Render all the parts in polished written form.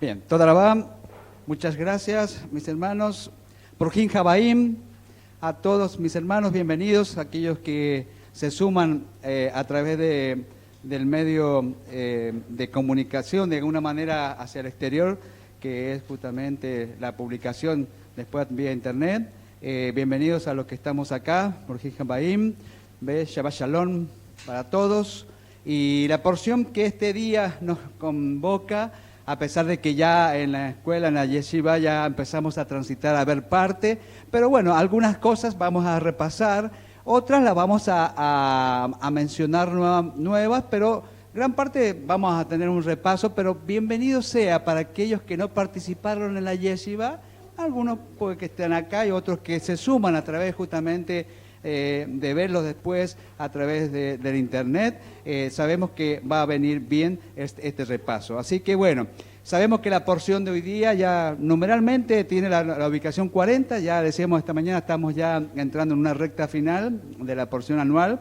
Bien, Todarabá, muchas gracias, mis hermanos. Porjín Jabaim, a todos mis hermanos, bienvenidos, aquellos que se suman a través del medio de comunicación de alguna manera hacia el exterior, que es justamente la publicación después vía internet. Bienvenidos a los que estamos acá, Porjín Jabaim, Shabbat Shalom para todos. Y la porción que este día nos convoca, a pesar de que ya en la escuela, en la yeshiva, ya empezamos a transitar a ver parte, pero bueno, algunas cosas vamos a repasar, otras las vamos a mencionar nuevas, pero gran parte vamos a tener un repaso, pero bienvenido sea para aquellos que no participaron en la yeshiva, algunos puede que estén acá y otros que se suman a través justamente de verlos después a través del internet. Sabemos que va a venir bien este repaso. Así que bueno, sabemos que la porción de hoy día ya numeralmente tiene la ubicación 40, ya decíamos esta mañana, estamos ya entrando en una recta final de la porción anual.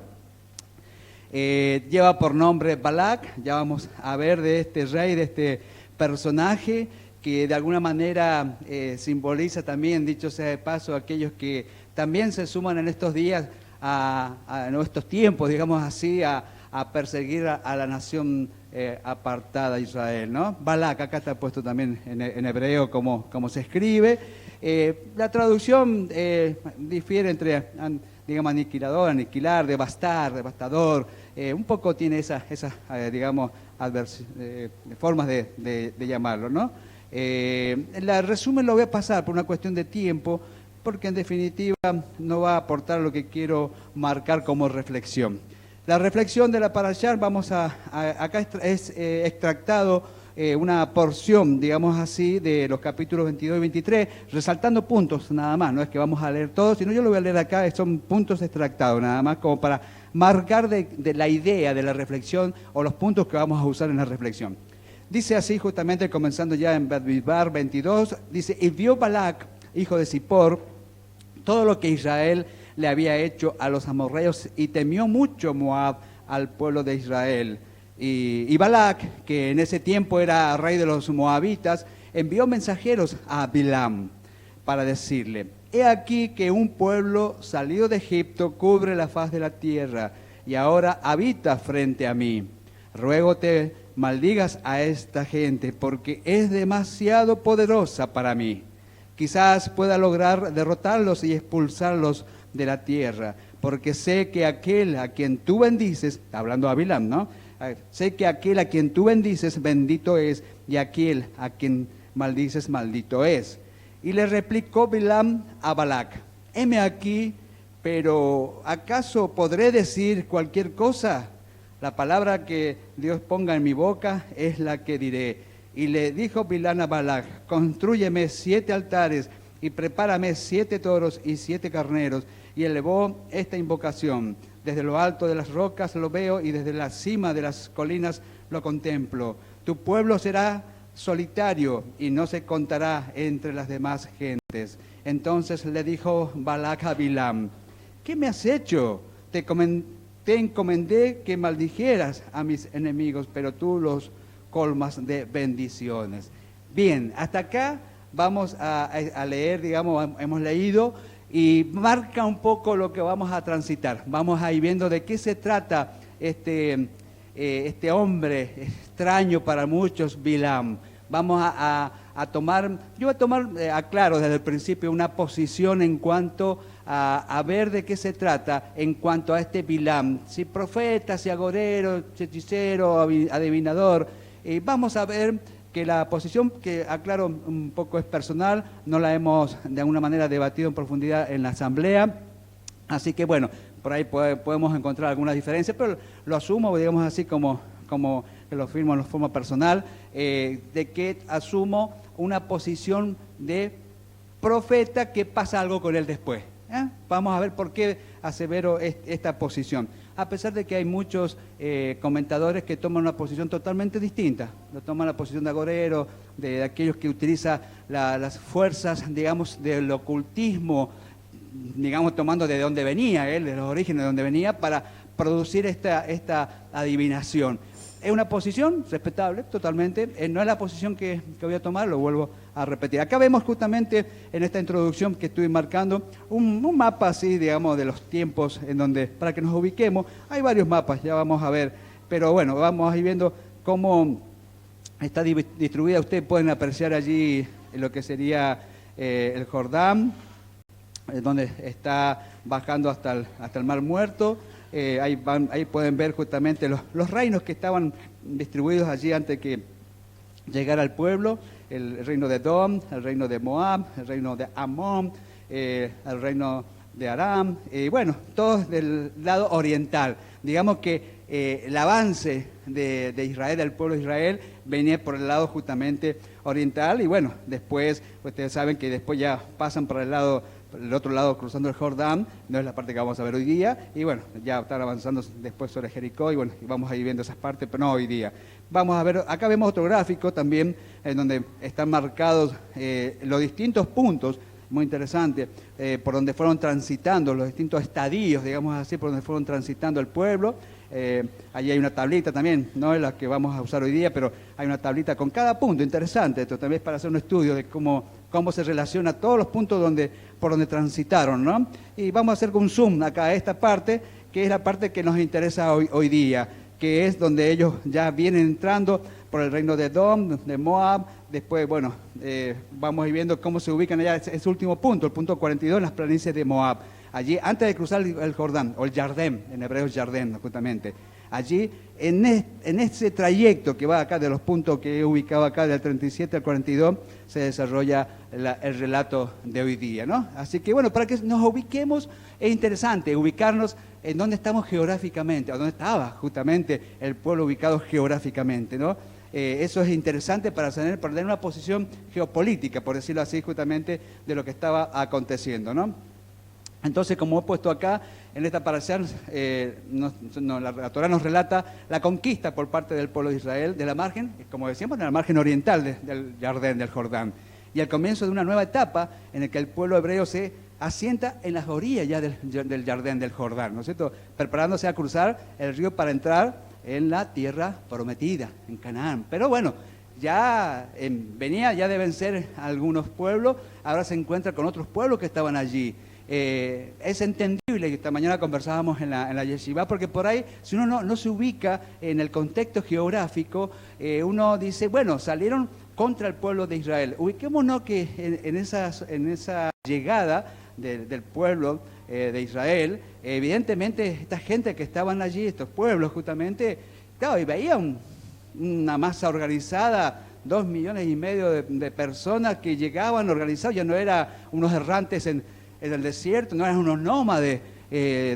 Lleva por nombre Balak, ya vamos a ver de este rey, de este personaje que de alguna manera simboliza también, dicho sea de paso, aquellos que también se suman en estos días, en estos tiempos, digamos así, a perseguir a la nación apartada de Israel, ¿no? Balak, acá está puesto también en hebreo como se escribe. La traducción difiere entre, digamos, aniquilador, aniquilar, devastar, devastador. Un poco tiene esas digamos, formas de llamarlo, ¿no? El resumen lo voy a pasar por una cuestión de tiempo, porque en definitiva no va a aportar lo que quiero marcar como reflexión. La reflexión de la Parashá, acá es extractado una porción, digamos así, de los capítulos 22 y 23, resaltando puntos nada más, no es que vamos a leer todos, sino yo lo voy a leer acá, son puntos extractados nada más, como para marcar de la idea de la reflexión o los puntos que vamos a usar en la reflexión. Dice así justamente, comenzando ya en Bamidbar 22, dice, y vio Balak, hijo de Zippor, todo lo que Israel le había hecho a los amorreos y temió mucho Moab al pueblo de Israel. Y Balak, que en ese tiempo era rey de los moabitas, envió mensajeros a Bilam para decirle, he aquí que un pueblo salido de Egipto cubre la faz de la tierra y ahora habita frente a mí. Ruégote maldigas a esta gente porque es demasiado poderosa para mí. Quizás pueda lograr derrotarlos y expulsarlos de la tierra, porque sé que aquel a quien tú bendices, hablando a Bilam, ¿no? Sé que aquel a quien tú bendices, bendito es, y aquel a quien maldices, maldito es. Y le replicó Bilam a Balak, heme aquí, pero ¿acaso podré decir cualquier cosa? La palabra que Dios ponga en mi boca es la que diré. Y le dijo Bilam a Balak, constrúyeme 7 altares y prepárame 7 toros y 7 carneros. Y elevó esta invocación. Desde lo alto de las rocas lo veo y desde la cima de las colinas lo contemplo. Tu pueblo será solitario y no se contará entre las demás gentes. Entonces le dijo Balak a Bilam, ¿qué me has hecho? Te encomendé que maldijeras a mis enemigos, pero tú los colmas de bendiciones. Bien, hasta acá vamos a leer, digamos, hemos leído y marca un poco lo que vamos a transitar. Vamos a ir viendo de qué se trata este hombre extraño para muchos, Bilam. Vamos a tomar, yo voy a tomar, aclaro desde el principio, una posición en cuanto a ver de qué se trata en cuanto a este Bilam. Si profeta, si agorero, si hechicero, adivinador. Vamos a ver que la posición, que aclaro un poco es personal, no la hemos de alguna manera debatido en profundidad en la asamblea, así que bueno, por ahí podemos encontrar algunas diferencias, pero lo asumo, digamos así como que lo firmo en forma personal, de que asumo una posición de profeta que pasa algo con él después. Vamos a ver por qué asevero esta posición. A pesar de que hay muchos comentadores que toman una posición totalmente distinta, lo toman la posición de agorero, de aquellos que utilizan las fuerzas, digamos, del ocultismo, digamos, tomando de dónde venía él, de los orígenes de dónde venía, para producir esta adivinación. Es una posición respetable, totalmente. No es la posición que voy a tomar, lo vuelvo a repetir. Acá vemos justamente en esta introducción que estoy marcando un mapa así, digamos, de los tiempos en donde, para que nos ubiquemos, hay varios mapas, ya vamos a ver. Pero bueno, vamos a ir viendo cómo está distribuida. Ustedes pueden apreciar allí lo que sería el Jordán, donde está bajando hasta el Mar Muerto. Ahí pueden ver justamente los reinos que estaban distribuidos allí antes de que llegara el pueblo: el reino de Edom, el reino de Moab, el reino de Amón, el reino de Aram, bueno, todos del lado oriental. Digamos que el avance de Israel, del pueblo de Israel, venía por el lado justamente oriental, y bueno, después, ustedes saben que después ya pasan por el otro lado, cruzando el Jordán, no es la parte que vamos a ver hoy día, y bueno, ya están avanzando después sobre Jericó, y bueno, y vamos a ir viendo esas partes, pero no hoy día. Vamos a ver, acá vemos otro gráfico también, en donde están marcados los distintos puntos, muy interesante, por donde fueron transitando, los distintos estadios, digamos así, por donde fueron transitando el pueblo. Allí hay una tablita también, no es la que vamos a usar hoy día, pero hay una tablita con cada punto. Interesante esto también, es para hacer un estudio de cómo se relaciona todos los puntos por donde transitaron, ¿no? Y vamos a hacer un zoom acá a esta parte, que es la parte que nos interesa hoy día, que es donde ellos ya vienen entrando por el reino de Edom, de Moab. Después, bueno, vamos a ir viendo cómo se ubican allá, ese último punto, el punto 42, en las planicies de Moab. Allí, antes de cruzar el Jordán, o el Jardén, en hebreo es Jardén, justamente. Allí, en ese trayecto que va acá, de los puntos que he ubicado acá, del 37 al 42, se desarrolla el relato de hoy día, ¿no? Así que, bueno, para que nos ubiquemos, es interesante ubicarnos en dónde estamos geográficamente, o dónde estaba justamente el pueblo ubicado geográficamente, ¿no? Eso es interesante para tener una posición geopolítica, por decirlo así, justamente de lo que estaba aconteciendo, ¿no? Entonces, como he puesto acá, en esta parasha, la Torá nos relata la conquista por parte del pueblo de Israel de la margen, como decíamos, de la margen oriental del Jardín, del Jordán, y el comienzo de una nueva etapa en la que el pueblo hebreo se asienta en las orillas ya del Jardín del Jordán, ¿no es cierto?, preparándose a cruzar el río para entrar en la tierra prometida, en Canaán. Pero bueno, ya de vencer algunos pueblos, ahora se encuentra con otros pueblos que estaban allí. Es entendible, y esta mañana conversábamos en la yeshiva, porque por ahí, si uno no se ubica en el contexto geográfico, uno dice, bueno, salieron contra el pueblo de Israel. Ubiquémonos que en esa llegada del pueblo de Israel, evidentemente esta gente que estaban allí, estos pueblos justamente, claro, y veían una masa organizada, 2,5 millones de personas que llegaban organizados, ya no eran unos errantes en el desierto, no eran unos nómades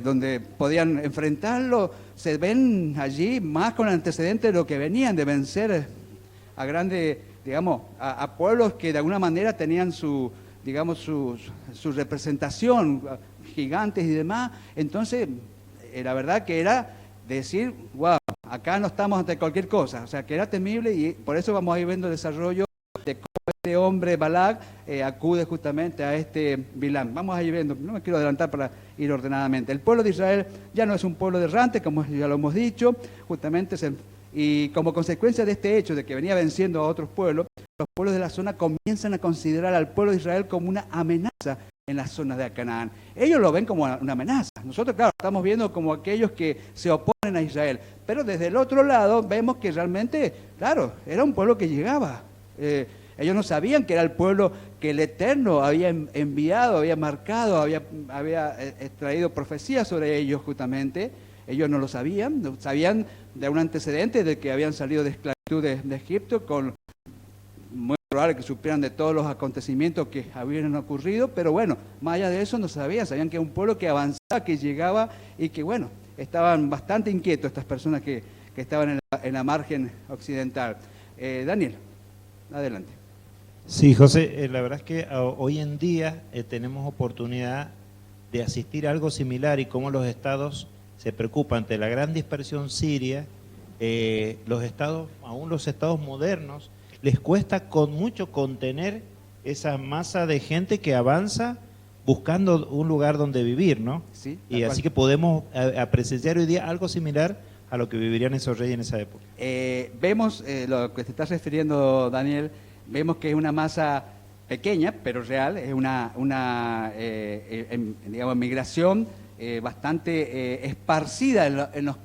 donde podían enfrentarlo. Se ven allí más con el antecedente de lo que venían de vencer a grandes, digamos, a pueblos que de alguna manera tenían su representación, gigantes y demás. Entonces, la verdad que era decir, wow, acá no estamos ante cualquier cosa, o sea, que era temible, y por eso vamos a ir viendo el desarrollo de cómo este hombre Balac acude justamente a este Bilam. Vamos a ir viendo, no me quiero adelantar para ir ordenadamente. El pueblo de Israel ya no es un pueblo de errante, como ya lo hemos dicho, justamente y como consecuencia de este hecho de que venía venciendo a otros pueblos, los pueblos de la zona comienzan a considerar al pueblo de Israel como una amenaza en la zona de Canaán. Ellos lo ven como una amenaza. Nosotros, claro, estamos viendo como aquellos que se oponen a Israel. Pero desde el otro lado vemos que realmente, claro, era un pueblo que llegaba. Ellos no sabían que era el pueblo que el Eterno había enviado, había marcado, había traído profecías sobre ellos justamente. Ellos no lo sabían, sabían de un antecedente de que habían salido de esclavitud de Egipto, con muy probable que supieran de todos los acontecimientos que habían ocurrido, pero bueno, más allá de eso no sabían que era un pueblo que avanzaba, que llegaba, y que bueno, estaban bastante inquietos estas personas que estaban en la margen occidental. Daniel, adelante. Sí, José, la verdad es que hoy en día tenemos oportunidad de asistir a algo similar, y cómo los estados se preocupan ante la gran dispersión siria. Aún los estados modernos, les cuesta mucho contener esa masa de gente que avanza buscando un lugar donde vivir, ¿no? Sí, y así que podemos presenciar hoy día algo similar a lo que vivirían esos reyes en esa época. Vemos lo que te estás refiriendo, Daniel, vemos que es una masa pequeña, pero real, es digamos, migración bastante esparcida en los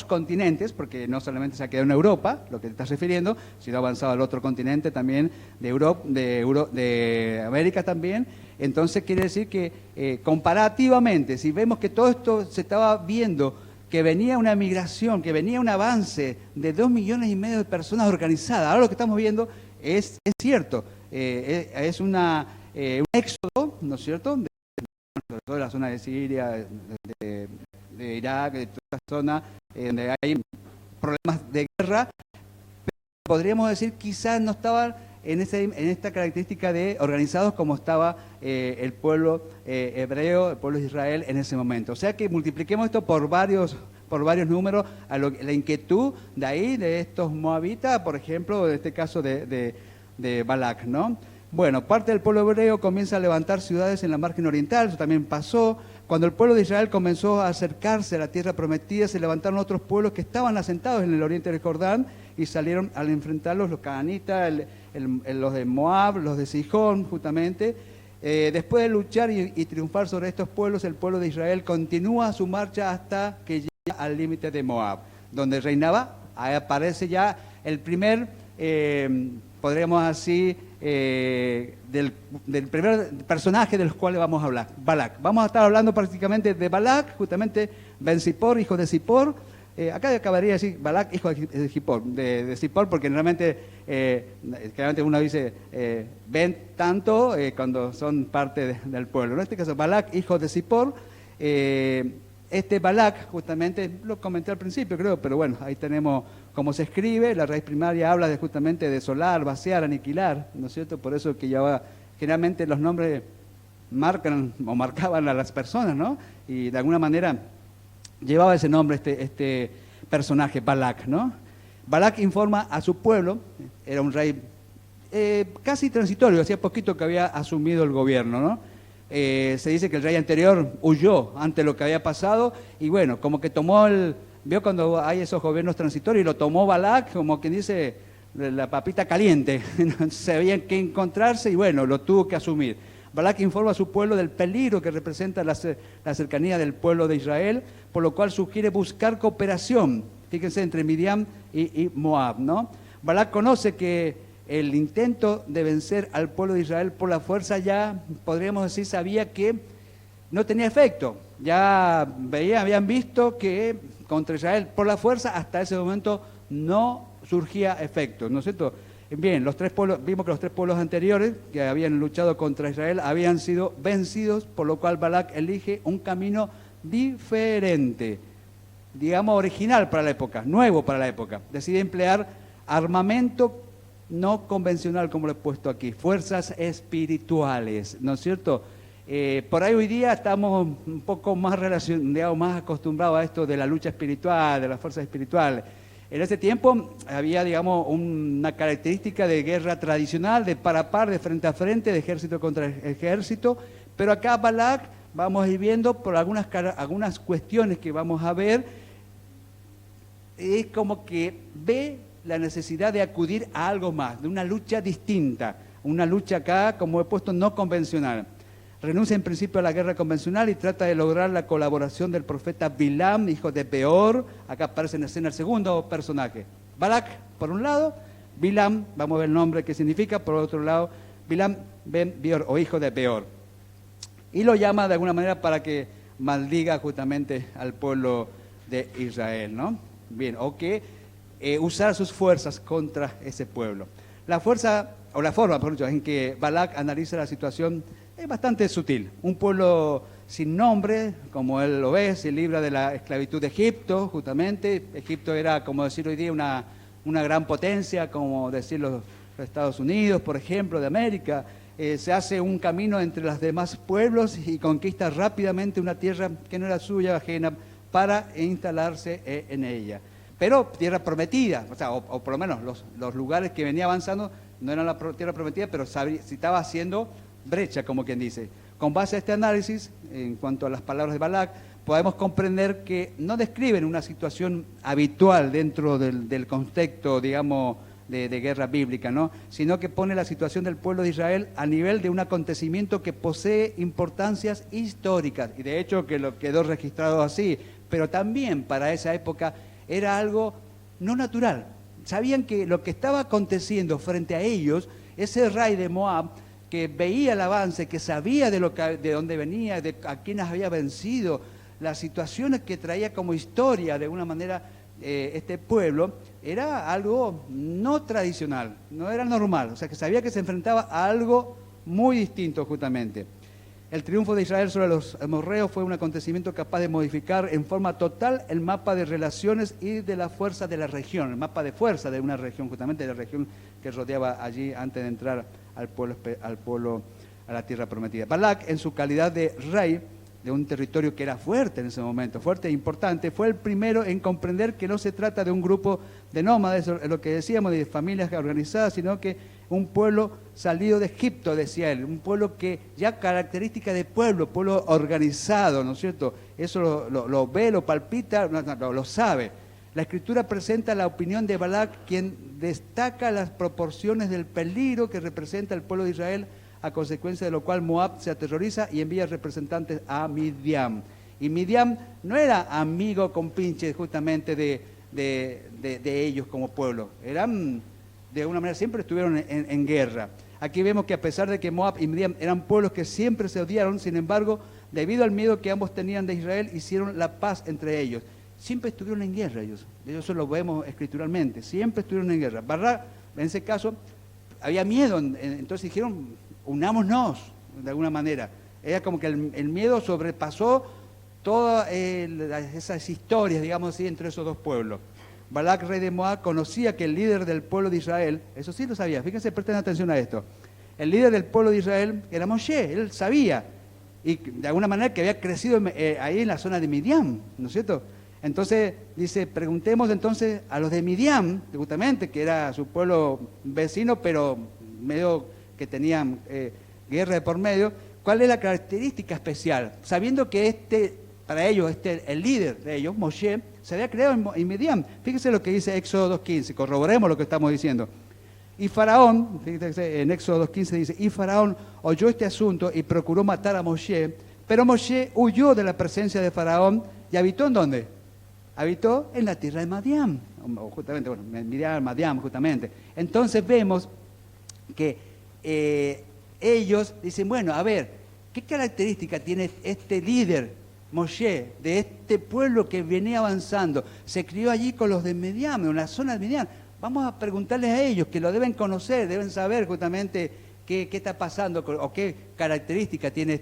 continentes, porque no solamente se ha quedado en Europa, lo que te estás refiriendo, sino ha avanzado al otro continente también, de América también. Entonces quiere decir que comparativamente, si vemos que todo esto se estaba viendo, que venía una migración, que venía un avance de 2,5 millones de personas organizadas, ahora lo que estamos viendo es cierto, es un éxodo, ¿no es cierto?, sobre todo de la zona de Siria, de Irak, de toda esta zona donde hay problemas de guerra, pero podríamos decir quizás no estaban en esta característica de organizados como estaba el pueblo hebreo, el pueblo de Israel en ese momento. O sea que multipliquemos esto por varios números, la inquietud de ahí, de estos moabitas, por ejemplo, en este caso de Balac, ¿no? Bueno, parte del pueblo hebreo comienza a levantar ciudades en la margen oriental, eso también pasó. Cuando el pueblo de Israel comenzó a acercarse a la tierra prometida, se levantaron otros pueblos que estaban asentados en el oriente del Jordán y salieron al enfrentarlos los canaanitas, los de Moab, los de Sihón, justamente. Después de luchar y triunfar sobre estos pueblos, el pueblo de Israel continúa su marcha hasta que llega al límite de Moab, donde reinaba. Ahí aparece ya el primer, podríamos así, del primer personaje del cual vamos a hablar, Balac. Vamos a estar hablando prácticamente de Balac, justamente Ben Zippor, hijo de Zippor. Acá acabaría de decir Balac, hijo de Zippor, de Zippor, porque realmente uno dice Ben tanto cuando son parte del pueblo. En este caso, Balac, hijo de Zippor. Este Balac, justamente, lo comenté al principio, creo, pero bueno, ahí tenemos cómo se escribe. La raíz primaria habla justamente de desolar, vaciar, aniquilar, ¿no es cierto? Por eso que ya generalmente los nombres marcan o marcaban a las personas, ¿no? Y de alguna manera llevaba ese nombre este personaje, Balac, ¿no? Balac informa a su pueblo, era un rey casi transitorio, hacía poquito que había asumido el gobierno, ¿no? Se dice que el rey anterior huyó ante lo que había pasado y bueno, como que vio cuando hay esos gobiernos transitorios y lo tomó Balac, como quien dice, la papita caliente, no sabían qué encontrarse y bueno, lo tuvo que asumir. Balac informa a su pueblo del peligro que representa la cercanía del pueblo de Israel, por lo cual sugiere buscar cooperación, fíjense, entre Midian y Moab, ¿no? Balac conoce que el intento de vencer al pueblo de Israel por la fuerza ya, podríamos decir, sabía que no tenía efecto. Ya habían visto que contra Israel por la fuerza hasta ese momento no surgía efecto, ¿no es cierto? Bien, vimos que los 3 pueblos anteriores que habían luchado contra Israel habían sido vencidos, por lo cual Balac elige un camino diferente, digamos original para la época, nuevo para la época. Decide emplear armamento no convencional, como lo he puesto aquí, fuerzas espirituales, ¿no es cierto? Por ahí hoy día estamos un poco más más acostumbrados a esto de la lucha espiritual, de las fuerzas espirituales. En ese tiempo había, digamos, una característica de guerra tradicional, de par a par, de frente a frente, de ejército contra ejército, pero acá Balac vamos a ir viendo por algunas cuestiones que vamos a ver, es como que ve la necesidad de acudir a algo más, de una lucha distinta, una lucha acá, como he puesto, no convencional. Renuncia en principio a la guerra convencional y trata de lograr la colaboración del profeta Bilam, hijo de Peor. Acá aparece en escena el segundo personaje. Balac, por un lado, Bilam, vamos a ver el nombre que significa, por otro lado, Bilam ben Beor, o hijo de Peor. Y lo llama de alguna manera para que maldiga justamente al pueblo de Israel, ¿no? Bien, o que usar sus fuerzas contra ese pueblo. La forma, por ejemplo, en que Balac analiza la situación es bastante sutil. Un pueblo sin nombre, como él lo ve, se libra de la esclavitud de Egipto, justamente. Egipto era, como decir hoy día, una gran potencia, como decir los Estados Unidos, por ejemplo, de América. Se hace un camino entre los demás pueblos y conquista rápidamente una tierra que no era suya, ajena, para instalarse en ella. Pero tierra prometida, o por lo menos los lugares que venía avanzando no eran la tierra prometida, pero se estaba haciendo brecha, como quien dice. Con base a este análisis, en cuanto a las palabras de Balac, podemos comprender que no describen una situación habitual dentro del contexto, digamos, de guerra bíblica, ¿no? Sino que pone la situación del pueblo de Israel a nivel de un acontecimiento que posee importancias históricas, y de hecho que lo quedó registrado así, pero también para esa época era algo no natural. Sabían que lo que estaba aconteciendo frente a ellos, ese rey de Moab, que veía el avance, que sabía de dónde venía, de a quienes había vencido, las situaciones que traía como historia de alguna manera este pueblo, era algo no tradicional, no era normal. O sea, que sabía que se enfrentaba a algo muy distinto justamente. El triunfo de Israel sobre los amorreos fue un acontecimiento capaz de modificar en forma total el mapa de relaciones y de la fuerza de la región, el mapa de fuerza de una región, justamente de la región que rodeaba allí antes de entrar al pueblo, a la tierra prometida. Balac, en su calidad de rey de un territorio que era fuerte en ese momento, fuerte e importante, fue el primero en comprender que no se trata de un grupo de nómades, es lo que decíamos, de familias organizadas, sino que un pueblo salido de Egipto, decía él, un pueblo que ya característica de pueblo organizado, ¿no es cierto? Eso lo ve, lo palpita, lo sabe. La Escritura presenta la opinión de Balac, quien destaca las proporciones del peligro que representa el pueblo de Israel, a consecuencia de lo cual Moab se aterroriza y envía representantes a Midian. Y Midian no era amigo compinche justamente de ellos como pueblo, eran, de alguna manera, siempre estuvieron en guerra. Aquí vemos que a pesar de que Moab y Midian eran pueblos que siempre se odiaron, sin embargo, debido al miedo que ambos tenían de Israel, hicieron la paz entre ellos. Siempre estuvieron en guerra ellos, eso lo vemos escrituralmente, siempre estuvieron en guerra. Barra, en ese caso, había miedo, entonces dijeron, unámonos de alguna manera. Era como que el miedo sobrepasó todas esas historias, digamos así, entre esos dos pueblos. Balac, rey de Moab, conocía que el líder del pueblo de Israel, eso sí lo sabía, fíjense, presten atención a esto, el líder del pueblo de Israel era Moshe, él sabía, y de alguna manera que había crecido ahí en la zona de Midian, ¿no es cierto? Entonces dice, preguntemos entonces a los de Midian, justamente, que era su pueblo vecino, pero medio que tenían guerra de por medio, ¿cuál es la característica especial? Sabiendo que para ellos, el líder de ellos, Moshe, se había creado en Midian. Fíjense lo que dice Éxodo 2.15, corroboremos lo que estamos diciendo. Y Faraón, fíjense, en Éxodo 2.15 dice, y Faraón oyó este asunto y procuró matar a Moshe, pero Moshe huyó de la presencia de Faraón y habitó ¿en dónde? Habitó en la tierra de Madián, justamente, bueno, Midian, Madián, justamente. Entonces vemos que ellos dicen, bueno, a ver, ¿qué característica tiene este líder, Moshe, de este pueblo que venía avanzando? Se crió allí con los de Midian, en la zona de Midian. Vamos a preguntarles a ellos, que lo deben conocer, deben saber justamente qué está pasando o qué característica tiene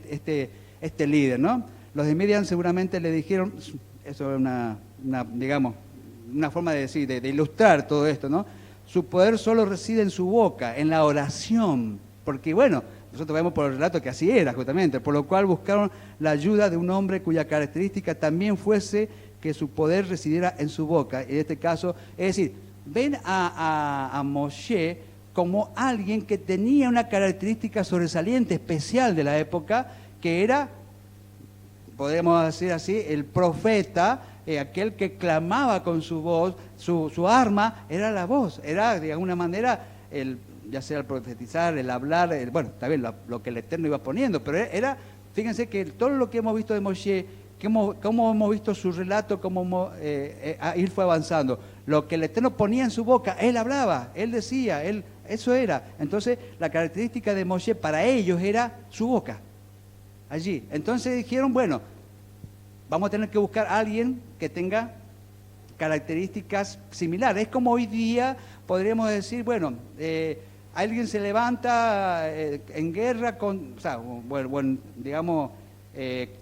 este líder, ¿no? Los de Midian seguramente le dijeron, eso es digamos, una forma de decir, de ilustrar todo esto, ¿no? Su poder solo reside en su boca, en la oración, porque bueno, nosotros vemos por el relato que así era justamente, por lo cual buscaron la ayuda de un hombre cuya característica también fuese que su poder residiera en su boca. En este caso, es decir, ven a Moshe como alguien que tenía una característica sobresaliente, especial de la época, que era, podemos decir así, el profeta, aquel que clamaba con su voz, su arma era la voz, era de alguna manera, ya sea el profetizar, el hablar, bueno, también lo que el Eterno iba poniendo, pero era, fíjense que todo lo que hemos visto de Moshe, cómo hemos visto su relato, cómo él fue avanzando, lo que el Eterno ponía en su boca, él hablaba, él decía, eso era. Entonces, la característica de Moshe para ellos era su boca, allí. Entonces dijeron, bueno, vamos a tener que buscar a alguien que tenga características similares. Es como hoy día podríamos decir, bueno, alguien se levanta en guerra digamos,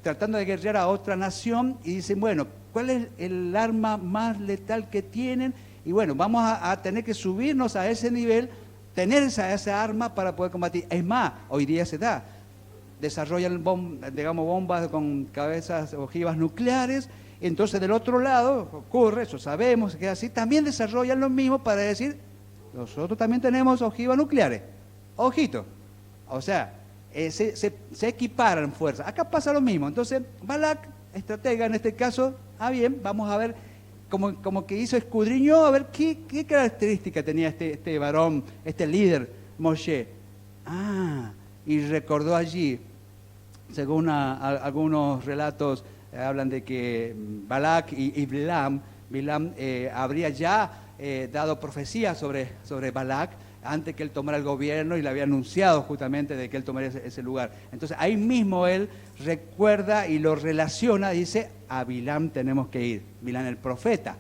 tratando de guerrear a otra nación y dicen, bueno, ¿cuál es el arma más letal que tienen? Y bueno, vamos a tener que subirnos a ese nivel, tener esa arma para poder combatir. Es más, hoy día se da. Desarrollan bombas con cabezas ojivas nucleares, entonces del otro lado ocurre, eso sabemos que así, también desarrollan lo mismo para decir, nosotros también tenemos ojivas nucleares, ojito, o sea, se equiparan fuerzas. Acá pasa lo mismo. Entonces Balac estratega en este caso, bien, vamos a ver, como que escudriñó a ver qué característica tenía este varón, este líder, Moshe. Y recordó allí, según algunos relatos, hablan de que Balac y Bilam habría ya dado profecía sobre Balac antes que él tomara el gobierno y le había anunciado justamente de que él tomaría ese lugar. Entonces ahí mismo él recuerda y lo relaciona, dice, a Bilam tenemos que ir, Bilam el profeta.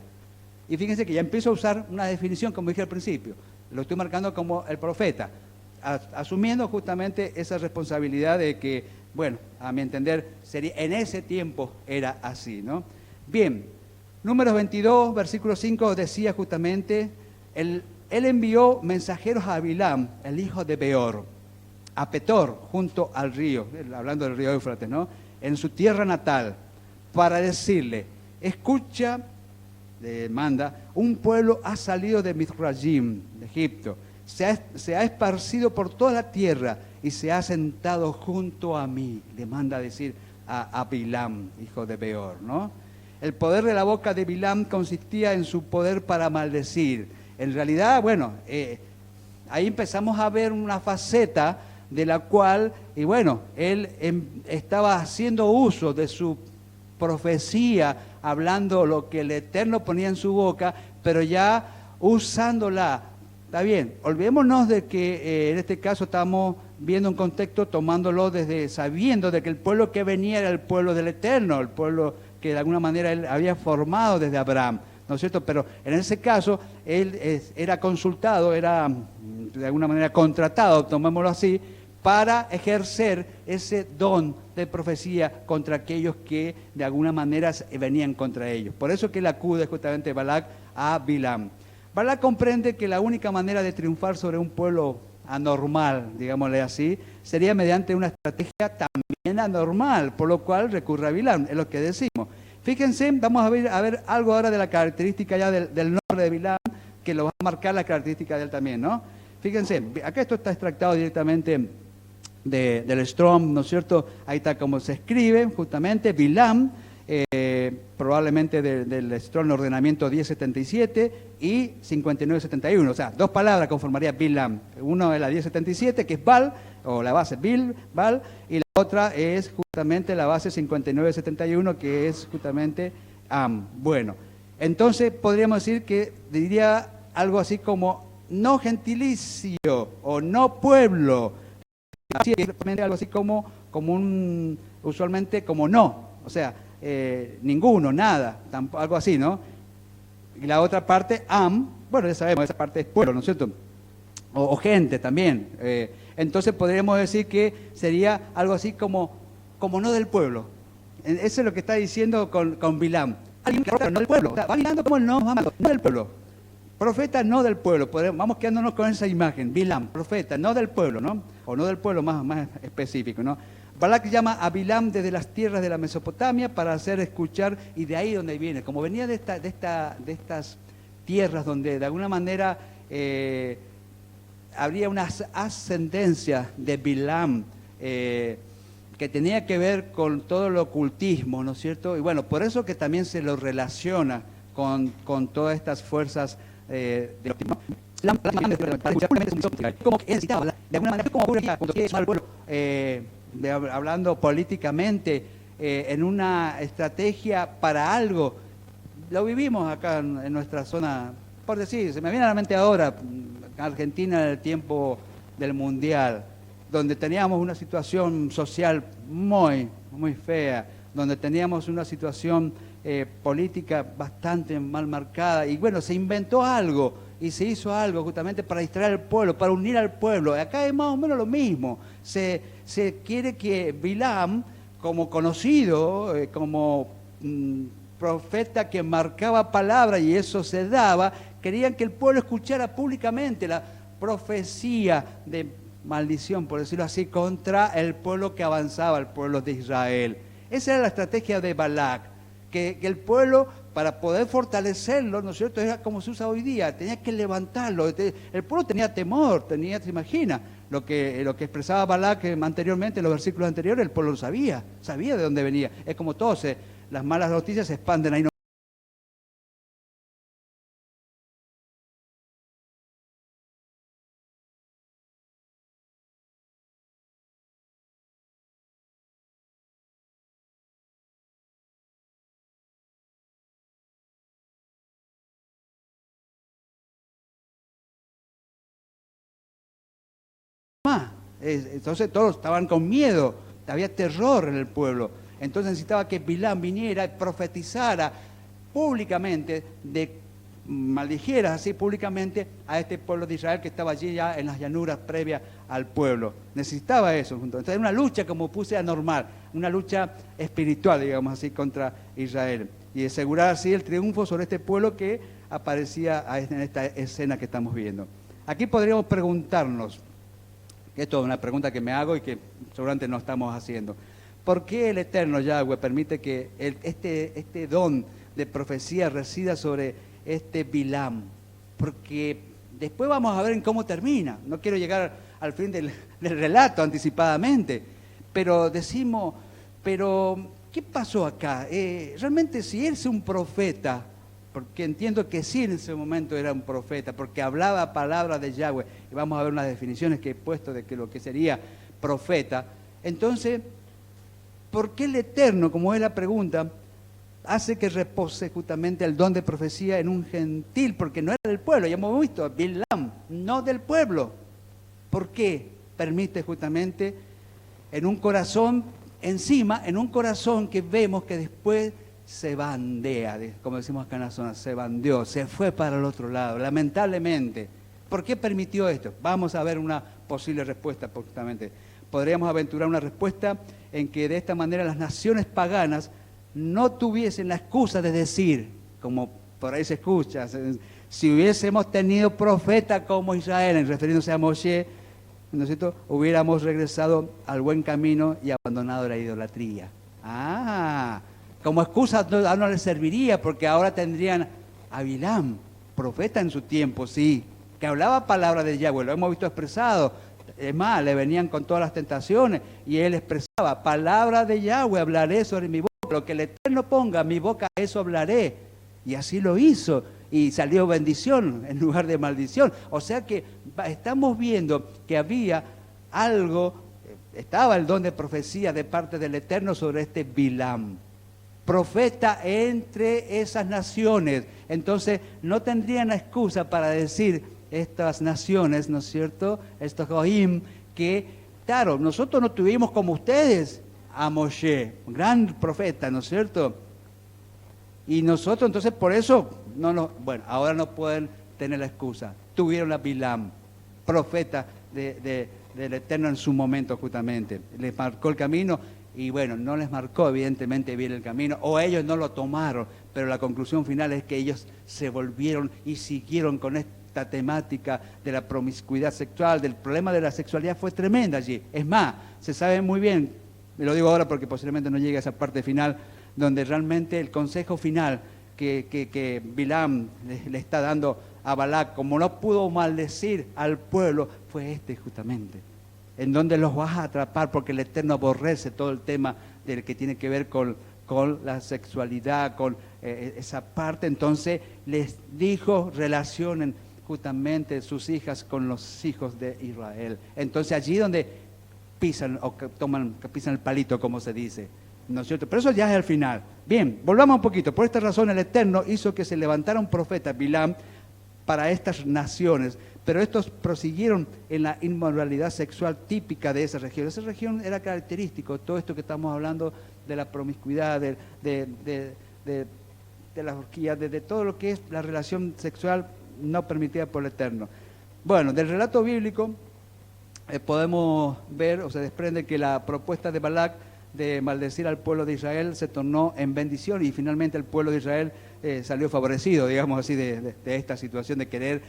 Y fíjense que ya empiezo a usar una definición, como dije al principio, lo estoy marcando como el profeta, asumiendo justamente esa responsabilidad de que, bueno, a mi entender, en ese tiempo era así, ¿no? Bien, Números 22, versículo 5 decía justamente, él envió mensajeros a Bilam, el hijo de Beor, a Petor, junto al río, hablando del río Éufrates, ¿no? En su tierra natal, para decirle, escucha, le manda, un pueblo ha salido de Mizrayim, de Egipto, se ha esparcido por toda la tierra y se ha sentado junto a mí, le manda a decir a Bilam, hijo de Beor, ¿no? El poder de la boca de Bilam consistía en su poder para maldecir. En realidad, bueno, ahí empezamos a ver una faceta de la cual, y bueno, él estaba haciendo uso de su profecía, hablando lo que el Eterno ponía en su boca, pero ya usándola. Está bien, olvidémonos de que en este caso estamos viendo un contexto, tomándolo sabiendo de que el pueblo que venía era el pueblo del Eterno, el pueblo que de alguna manera él había formado desde Abraham, ¿no es cierto? Pero en ese caso él era consultado, era de alguna manera contratado, tomémoslo así, para ejercer ese don de profecía contra aquellos que de alguna manera venían contra ellos. Por eso que él acude justamente Balac a Bilam. Balac comprende que la única manera de triunfar sobre un pueblo anormal, digámosle así, sería mediante una estrategia también anormal, por lo cual recurre a Bilam, es lo que decimos. Fíjense, vamos a ver algo ahora de la característica ya del nombre de Bilam, que lo va a marcar la característica de él también, ¿no? Fíjense, acá esto está extractado directamente del Strong, ¿no es cierto? Ahí está como se escribe, justamente, Bilam, probablemente del Strong Ordenamiento 1077 y 5971, o sea, dos palabras conformaría Bilam. Uno es la 1077, que es Bal, o la base Bal, y la otra es justamente la base 5971, que es justamente Am. Bueno, entonces podríamos decir que diría algo así como no gentilicio o no pueblo, así, algo así como usualmente como no, o sea, ninguno, nada, tampoco, algo así, ¿no? Y la otra parte, bueno, ya sabemos, esa parte es pueblo, ¿no es cierto? O gente también. Entonces podríamos decir que sería algo así como no del pueblo. Eso es lo que está diciendo con Bilam. Alguien que no del pueblo. O sea, va mirando como el no del pueblo. Profeta no del pueblo. Vamos quedándonos con esa imagen. Bilam, profeta, no del pueblo, ¿no? O no del pueblo más específico, ¿no? Balac llama a Bilam desde las tierras de la Mesopotamia para hacer escuchar, y de ahí donde viene, como venía de estas tierras donde de alguna manera habría una ascendencia de Bilam que tenía que ver con todo el ocultismo, ¿no es cierto? Y bueno, por eso que también se lo relaciona con todas estas fuerzas de optimismo. Como que necesitaba, de alguna manera, como ocurre cuando quiere al pueblo, hablando políticamente, en una estrategia para algo. Lo vivimos acá en nuestra zona, por decir, se me viene a la mente ahora, Argentina en el tiempo del Mundial, donde teníamos una situación social muy, muy fea, donde teníamos una situación política bastante mal marcada, y bueno, se inventó algo y se hizo algo justamente para distraer al pueblo, para unir al pueblo. Acá es más o menos lo mismo. Se quiere que Bilam, como conocido, como profeta que marcaba palabra, y eso se daba, querían que el pueblo escuchara públicamente la profecía de maldición, por decirlo así, contra el pueblo que avanzaba, el pueblo de Israel. Esa era la estrategia de Balac, que el pueblo, para poder fortalecerlo, ¿no es cierto?, era como se usa hoy día, tenía que levantarlo. El pueblo tenía temor, se imagina, lo que expresaba Balac anteriormente, en los versículos anteriores, el pueblo lo sabía de dónde venía. Es como todos, las malas noticias se expanden ahí. Entonces todos estaban con miedo, había terror en el pueblo. Entonces necesitaba que Bilam viniera y profetizara públicamente, maldijera así públicamente a este pueblo de Israel que estaba allí ya en las llanuras previas al pueblo. Necesitaba eso. Entonces era una lucha, como puse, anormal, una lucha espiritual, digamos así, contra Israel. Y asegurar así el triunfo sobre este pueblo que aparecía en esta escena que estamos viendo. Aquí podríamos preguntarnos, esto es una pregunta que me hago y que seguramente no estamos haciendo. ¿Por qué el Eterno Yahweh permite que este don de profecía resida sobre este Bilam? Porque después vamos a ver en cómo termina. No quiero llegar al fin del relato anticipadamente, pero decimos, ¿qué pasó acá? Realmente si él es un profeta, porque entiendo que sí en ese momento era un profeta, porque hablaba palabras de Yahweh, y vamos a ver unas definiciones que he puesto de que lo que sería profeta. Entonces, ¿por qué el Eterno, como es la pregunta, hace que repose justamente el don de profecía en un gentil? Porque no era del pueblo, ya hemos visto, Bilam, no del pueblo. ¿Por qué permite justamente en un corazón, encima, en un corazón que vemos que después se bandea, como decimos acá en la zona, se bandeó, se fue para el otro lado, lamentablemente? ¿Por qué permitió esto? Vamos a ver una posible respuesta justamente. Podríamos aventurar una respuesta en que de esta manera las naciones paganas no tuviesen la excusa de decir, como por ahí se escucha, si hubiésemos tenido profeta como Israel, refiriéndose a Moshe, ¿no es cierto?, hubiéramos regresado al buen camino y abandonado la idolatría. Como excusa no les serviría, porque ahora tendrían a Bilam, profeta en su tiempo, sí, que hablaba palabras de Yahweh, lo hemos visto expresado. Es más, le venían con todas las tentaciones y él expresaba, palabra de Yahweh, hablaré sobre mi boca, lo que el Eterno ponga en mi boca, eso hablaré. Y así lo hizo, y salió bendición en lugar de maldición. O sea que estamos viendo que había algo, estaba el don de profecía de parte del Eterno sobre este Bilam, profeta entre esas naciones. Entonces no tendrían excusa para decir estas naciones, ¿no es cierto?, estos Goim, que, claro, nosotros no tuvimos como ustedes a Moshe, un gran profeta, ¿no es cierto? Y nosotros, entonces, por eso, bueno, ahora no pueden tener la excusa. Tuvieron a Bilam, profeta del Eterno en su momento justamente. Les marcó el camino y, bueno, no les marcó evidentemente bien el camino, o ellos no lo tomaron, pero la conclusión final es que ellos se volvieron y siguieron con esta temática de la promiscuidad sexual, del problema de la sexualidad fue tremenda allí. Es más, se sabe muy bien, me lo digo ahora porque posiblemente no llegue a esa parte final, donde realmente el consejo final que Bilam le está dando a Balac, como no pudo maldecir al pueblo, fue este justamente, en donde los vas a atrapar, porque el Eterno aborrece todo el tema del que tiene que ver con la sexualidad, con esa parte. Entonces les dijo, relacionen justamente sus hijas con los hijos de Israel. Entonces allí donde pisan o pisan el palito, como se dice, ¿no es cierto? Pero eso ya es el final. Bien, volvamos un poquito. Por esta razón el Eterno hizo que se levantara un profeta, Bilam, para estas naciones, pero estos prosiguieron en la inmoralidad sexual típica de esa región. Esa región era característico, todo esto que estamos hablando de la promiscuidad, de la orgía, de todo lo que es la relación sexual no permitida por el Eterno. Bueno, del relato bíblico podemos ver, o se desprende que la propuesta de Balac de maldecir al pueblo de Israel se tornó en bendición y finalmente el pueblo de Israel salió favorecido, digamos así, de esta situación de querer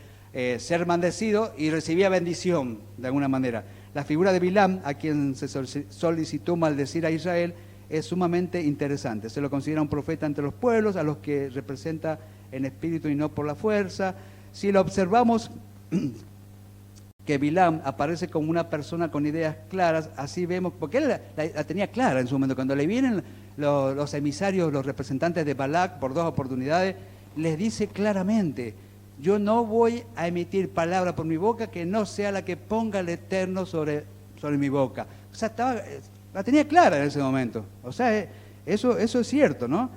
ser maldecido y recibía bendición de alguna manera. La figura de Bilam, a quien se solicitó maldecir a Israel, es sumamente interesante. Se lo considera un profeta entre los pueblos, a los que representa en espíritu y no por la fuerza. Si lo observamos, que Bilam aparece como una persona con ideas claras, así vemos, porque él la tenía clara en su momento. Cuando le vienen los emisarios, los representantes de Balac, por 2 oportunidades, les dice claramente: yo no voy a emitir palabra por mi boca que no sea la que ponga el Eterno sobre mi boca. O sea, la tenía clara en ese momento. O sea, eso es cierto, ¿no?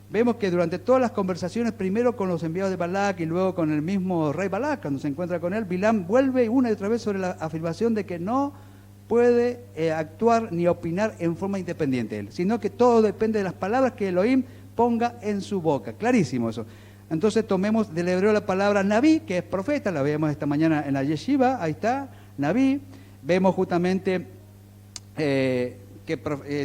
Vemos que durante todas las conversaciones, primero con los enviados de Balac y luego con el mismo rey Balac, cuando se encuentra con él, Bilam vuelve una y otra vez sobre la afirmación de que no puede actuar ni opinar en forma independiente él, sino que todo depende de las palabras que Elohim ponga en su boca. Clarísimo eso. Entonces tomemos del hebreo la palabra Naví, que es profeta, la veíamos esta mañana en la Yeshiva, ahí está, Naví. Vemos justamente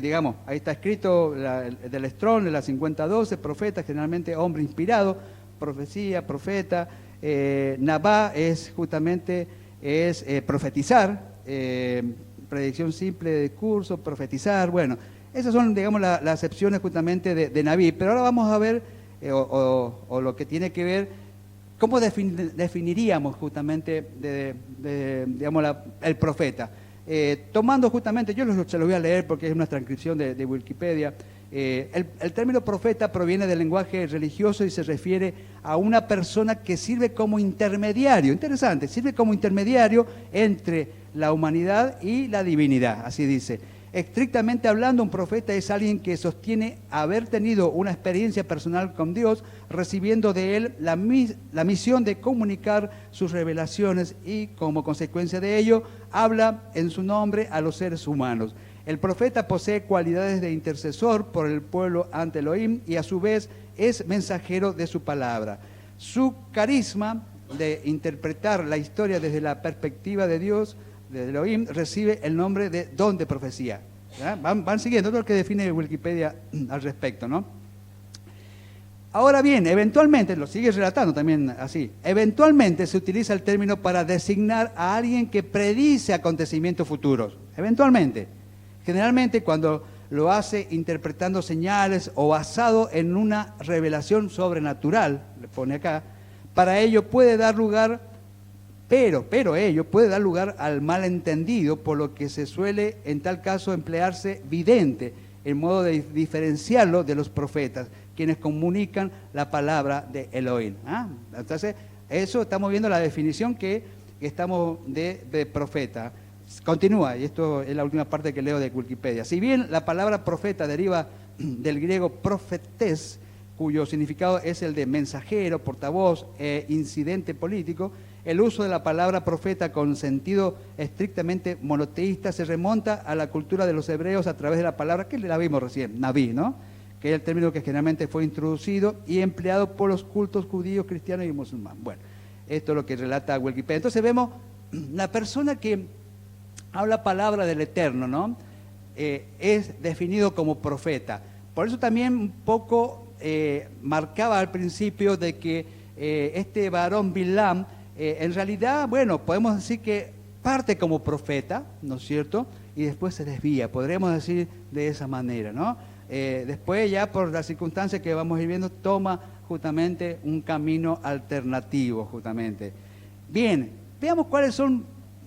digamos, ahí está escrito del Strong, de la 5012, profeta, generalmente hombre inspirado, profecía, profeta. Nabá es justamente profetizar, predicción simple de discurso, profetizar. Bueno, esas son, digamos, las acepciones justamente de Naví. Pero ahora vamos a ver, o lo que tiene que ver, cómo definiríamos justamente digamos, el profeta. Tomando justamente, yo se lo voy a leer porque es una transcripción de Wikipedia. El término profeta proviene del lenguaje religioso y se refiere a una persona que sirve como intermediario, interesante, sirve como intermediario entre la humanidad y la divinidad, así dice. Estrictamente hablando, un profeta es alguien que sostiene haber tenido una experiencia personal con Dios, recibiendo de él la misión de comunicar sus revelaciones y, como consecuencia de ello, habla en su nombre a los seres humanos. El profeta posee cualidades de intercesor por el pueblo ante Elohim y a su vez es mensajero de su palabra. Su carisma de interpretar la historia desde la perspectiva de Dios, de Elohim, recibe el nombre de don de profecía. Van siguiendo todo lo que define Wikipedia al respecto, ¿no? Ahora bien, eventualmente, lo sigue relatando también así, eventualmente se utiliza el término para designar a alguien que predice acontecimientos futuros. Eventualmente. Generalmente cuando lo hace interpretando señales o basado en una revelación sobrenatural, le pone acá, para ello puede dar lugar, pero ello puede dar lugar al malentendido, por lo que se suele en tal caso emplearse vidente, en modo de diferenciarlo de los profetas, quienes comunican la palabra de Elohim. Entonces, eso estamos viendo la definición que estamos de profeta. Continúa, y esto es la última parte que leo de Wikipedia. Si bien la palabra profeta deriva del griego profetes, cuyo significado es el de mensajero, portavoz e incidente político, el uso de la palabra profeta con sentido estrictamente monoteísta se remonta a la cultura de los hebreos a través de la palabra que la vimos recién, Naví, ¿no? Que es el término que generalmente fue introducido y empleado por los cultos judíos, cristianos y musulmanes. Bueno, esto es lo que relata Wikipedia. Entonces vemos la persona que habla palabra del Eterno, ¿no? Es definido como profeta. Por eso también un poco marcaba al principio de que este varón Bilam, en realidad, bueno, podemos decir que parte como profeta, ¿no es cierto? Y después se desvía, podríamos decir de esa manera, ¿no? Después ya por las circunstancias que vamos a ir viendo, toma justamente un camino alternativo, justamente. Bien, veamos cuáles son,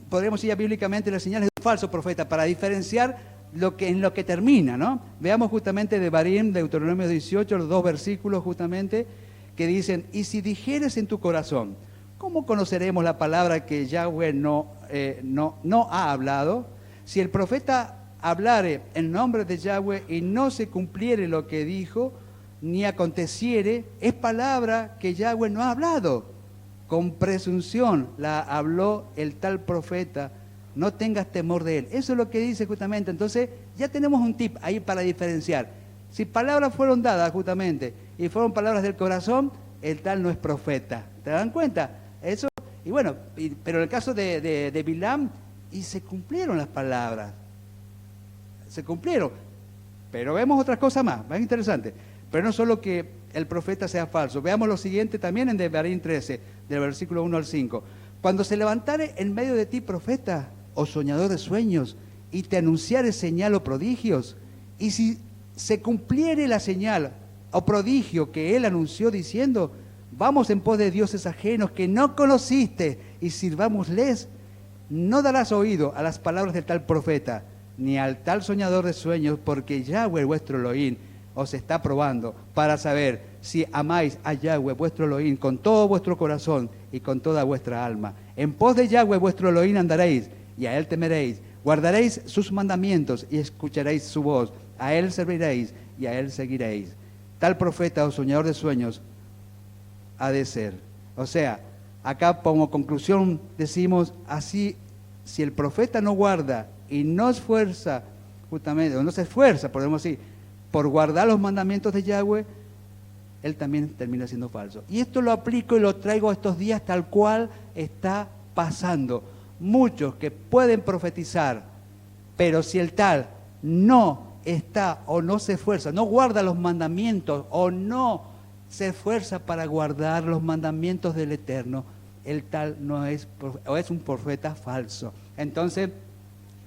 podríamos decir ya bíblicamente, las señales de un falso profeta, para diferenciar en lo que termina, ¿no? Veamos justamente de Devarim, Deuteronomio 18, los 2 versículos justamente, que dicen: y si dijeres en tu corazón, ¿cómo conoceremos la palabra que Yahweh no ha hablado? Si el profeta hablare en nombre de Yahweh y no se cumpliere lo que dijo, ni aconteciere, es palabra que Yahweh no ha hablado. Con presunción la habló el tal profeta, no tengas temor de él. Eso es lo que dice justamente. Entonces ya tenemos un tip ahí para diferenciar. Si palabras fueron dadas justamente y fueron palabras del corazón, el tal no es profeta. ¿Te dan cuenta? Eso, y bueno, pero en el caso de Bilam, y se cumplieron las palabras. Se cumplieron. Pero vemos otras cosas más interesantes. Pero no solo que el profeta sea falso. Veamos lo siguiente también en Devarim 13, del versículo 1 al 5. Cuando se levantare en medio de ti profeta o soñador de sueños, y te anunciare señal o prodigios, y si se cumpliere la señal o prodigio que él anunció diciendo, vamos en pos de dioses ajenos que no conociste y sirvámosles, no darás oído a las palabras del tal profeta, ni al tal soñador de sueños, porque Yahweh vuestro Elohim os está probando para saber si amáis a Yahweh vuestro Elohim con todo vuestro corazón y con toda vuestra alma. En pos de Yahweh vuestro Elohim andaréis y a él temeréis. Guardaréis sus mandamientos y escucharéis su voz. A él serviréis y a él seguiréis. Tal profeta o soñador de sueños ha de ser. O sea, acá como conclusión decimos así, si el profeta no guarda y no esfuerza, justamente, o no se esfuerza, podemos decir, por guardar los mandamientos de Yahweh, él también termina siendo falso. Y esto lo aplico y lo traigo a estos días tal cual está pasando. Muchos que pueden profetizar, pero si el tal no está o no se esfuerza, no guarda los mandamientos o no se esfuerza para guardar los mandamientos del Eterno, el tal no es, o es un profeta falso. Entonces,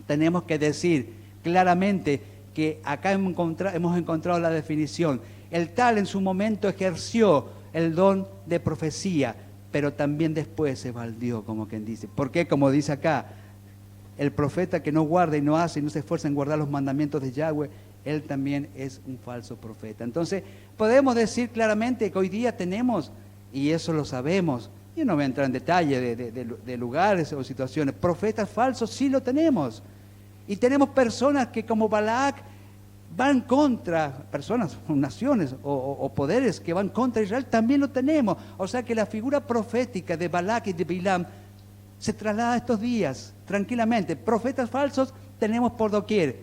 tenemos que decir claramente que acá hemos encontrado la definición. El tal en su momento ejerció el don de profecía, pero también después se baldió, como quien dice. Porque, como dice acá, el profeta que no guarda y no hace y no se esfuerza en guardar los mandamientos de Yahweh, él también es un falso profeta. Entonces, podemos decir claramente que hoy día tenemos, y eso lo sabemos, y no voy a entrar en detalle de lugares o situaciones, profetas falsos sí lo tenemos. Y tenemos personas que como Balac van contra, personas, naciones o poderes que van contra Israel, también lo tenemos. O sea que la figura profética de Balac y de Bilam se traslada estos días, tranquilamente. Profetas falsos tenemos por doquier.